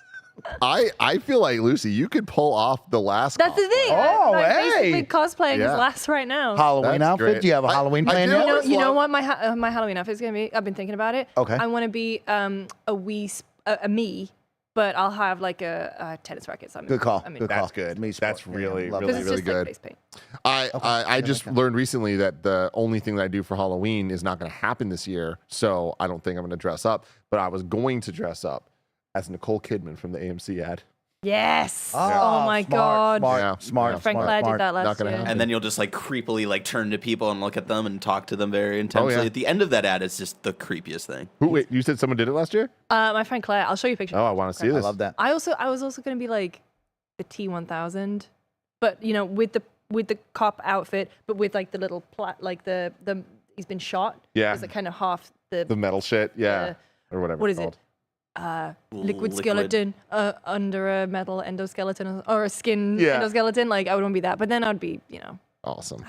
I feel like, Lucy, you could pull off the last That's the thing. Oh, I'm hey. basically cosplaying Yeah. as last right now. Halloween That's outfit. great. Do you have a Halloween I plan do. yet? You know what my my Halloween outfit's gonna be? I've been thinking about it. Okay. I want to be a me, but I'll have like a tennis racket. So Good call. I mean, Good call. That's good. Me sport. That's really, love really, because it's really just good. like face paint. I just learned recently that the only thing that I do for Halloween is not going to happen this year. So I don't think I'm going to dress up. But I was going to dress up as Nicole Kidman from the AMC ad. Yes. Oh, Oh my smart, God. Smart, Yeah. smart, Yeah. Frank smart, Claire smart. did that Not last gonna year. happen. And then you'll just, like, creepily, like, turn to people and look at them and talk to them very intensely. yeah. At the end of that ad, it's just the creepiest thing. Wait, you said someone did it last year? My friend Claire. I'll show you a picture. Oh, I want to see I this. love that. I was also gonna be like the T1000, but you know, with the cop outfit, but with like the little like the he's been shot. Yeah. It's like kind of half the The metal shit, yeah, or whatever. what it's is called. it? Liquid skeleton under a metal endoskeleton or a skin Yeah. endoskeleton. Like I would want to be that, but then I'd be, you know, Awesome.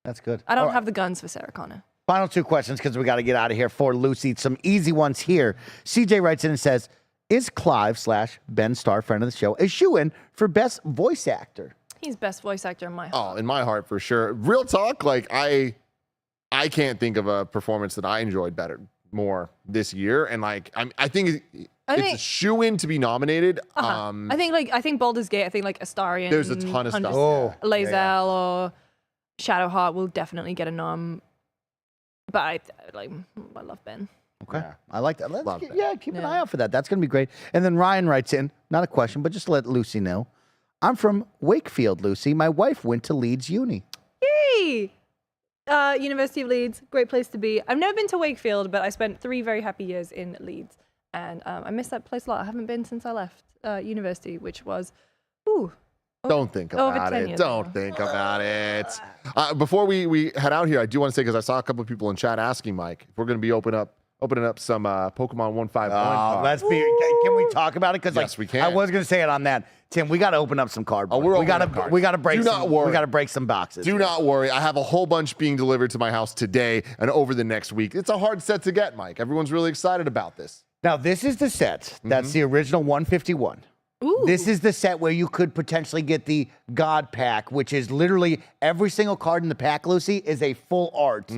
That's good. I don't All right. have the guns for Sarah Connor. Final two questions because we got to get out of here for Lucy. Some easy ones here. CJ writes in and says, is Clive/Ben Starr, friend of the show, a shoo-in for best voice actor? He's best voice actor in my heart. Oh, in my heart for sure. Real talk, like I can't think of a performance that I enjoyed more this year, and like I think it's a shoo-in to be nominated. I think Baldur's Gate. I think like Astarion. There's a ton of stuff. Oh, Lae'zel or Shadowheart will definitely get a nom. But I love Ben. Okay. Yeah. I like that. Love that. Keep an Yeah. eye out for that. That's going to be great. And then Ryan writes in, not a question, but just to let Lucy know. I'm from Wakefield, Lucy. My wife went to Leeds Uni. Yay! University of Leeds, great place to be. I've never been to Wakefield, but I spent 3 very happy years in Leeds. And I miss that place a lot. I haven't been since I left university, which was, Don't think over about 10 it. years Don't ago. think about it. Before we head out here, I do want to say, because I saw a couple of people in chat asking Mike if we're going to be opening up opening up some Pokemon 151. Let's be. Can we talk about it? Because Yes, we can. I was going to say it on that. Tim, we got to open up some cardboard. we're we got opening up cards. we got to break. Do not worry. We got to break some boxes. Do not worry. I have a whole bunch being delivered to my house today and over the next week. It's a hard set to get, Mike. Everyone's really excited about this. Now, this is the set. That's the original 151. Ooh. This is the set where you could potentially get the God Pack, which is literally every single card in the pack, Lucy, is a full art,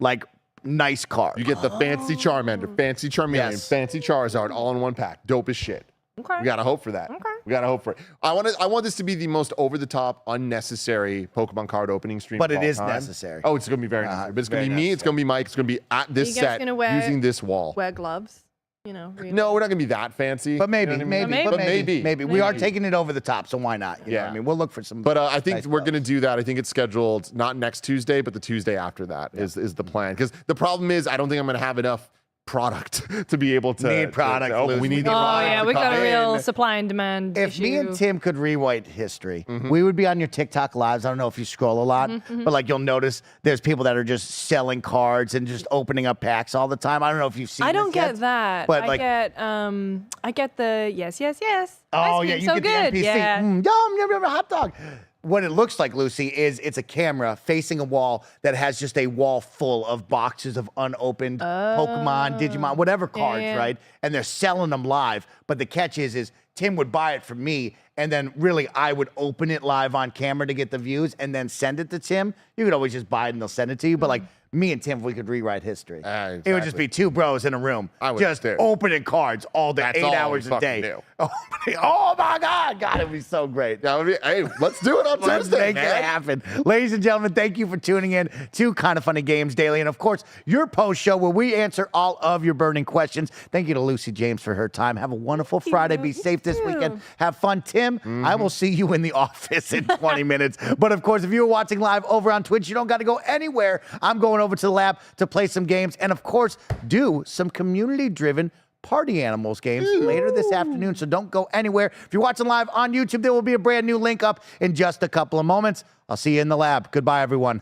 like, nice card. You get the fancy Charmander, fancy Charmeleon, Yes. fancy Charizard all in one pack. Dope as shit. Okay. We gotta hope for that. Okay. We gotta hope for it. I want this to be the most over-the-top, unnecessary Pokemon card opening stream. But of it all is time. necessary. Oh, it's gonna be very necessary. But it's gonna very be me. It's gonna be Mike. It's gonna be at this You guys set gonna wear- using this wall. Wear gloves. You know. Really. No, we're not gonna be that fancy. But maybe, You know what I mean? maybe, But but maybe, maybe. We are taking it over the top, so why not? You know what I mean, we'll look for some. But I think nice we're gloves. going to do that. I think it's scheduled not next Tuesday, but the Tuesday after that is the plan. Because the problem is, I don't think I'm going to have enough product to be able to. Need product, open. Lucy. We need the Oh product yeah, to we got come a real in. supply and demand If issue. me and Tim could rewrite history, we would be on your TikTok lives. I don't know if you scroll a lot, but like you'll notice there's people that are just selling cards and just opening up packs all the time. I don't know if you've seen. I don't this yet, get that. but I like, get the yes. oh Ice yeah, cream, you so get good. the NPC. Yeah. Yum, hot dog. What it looks like, Lucy, is it's a camera facing a wall that has just a wall full of boxes of unopened Pokemon, Digimon, whatever cards, yeah. right? And they're selling them live. But the catch is Tim would buy it from me, and then really I would open it live on camera to get the views and then send it to Tim. You could always just buy it and they'll send it to you. But like me and Tim, if we could rewrite history. It would just Exactly. be two bros in a room, I would just too. opening cards all day, That's 8 all we hours a fucking day. do. Oh my God, it'd be so great. That would be, hey, let's do it on Let's Tuesday, make it man. happen. Ladies and gentlemen, thank you for tuning in to Kind of Funny Games Daily. And of course, your post show where we answer all of your burning questions. Thank you to Lucy James for her time. Have a wonderful Friday. Be safe this weekend. Have fun. Tim, I will see you in the office in 20 minutes. But of course, if you're watching live over on Twitch, you don't got to go anywhere. I'm going over to the lab to play some games and of course, do some community-driven Party Animals games later this afternoon, so don't go anywhere. If you're watching live on YouTube, there will be a brand new link up in just a couple of moments. I'll see you in the lab. Goodbye, everyone.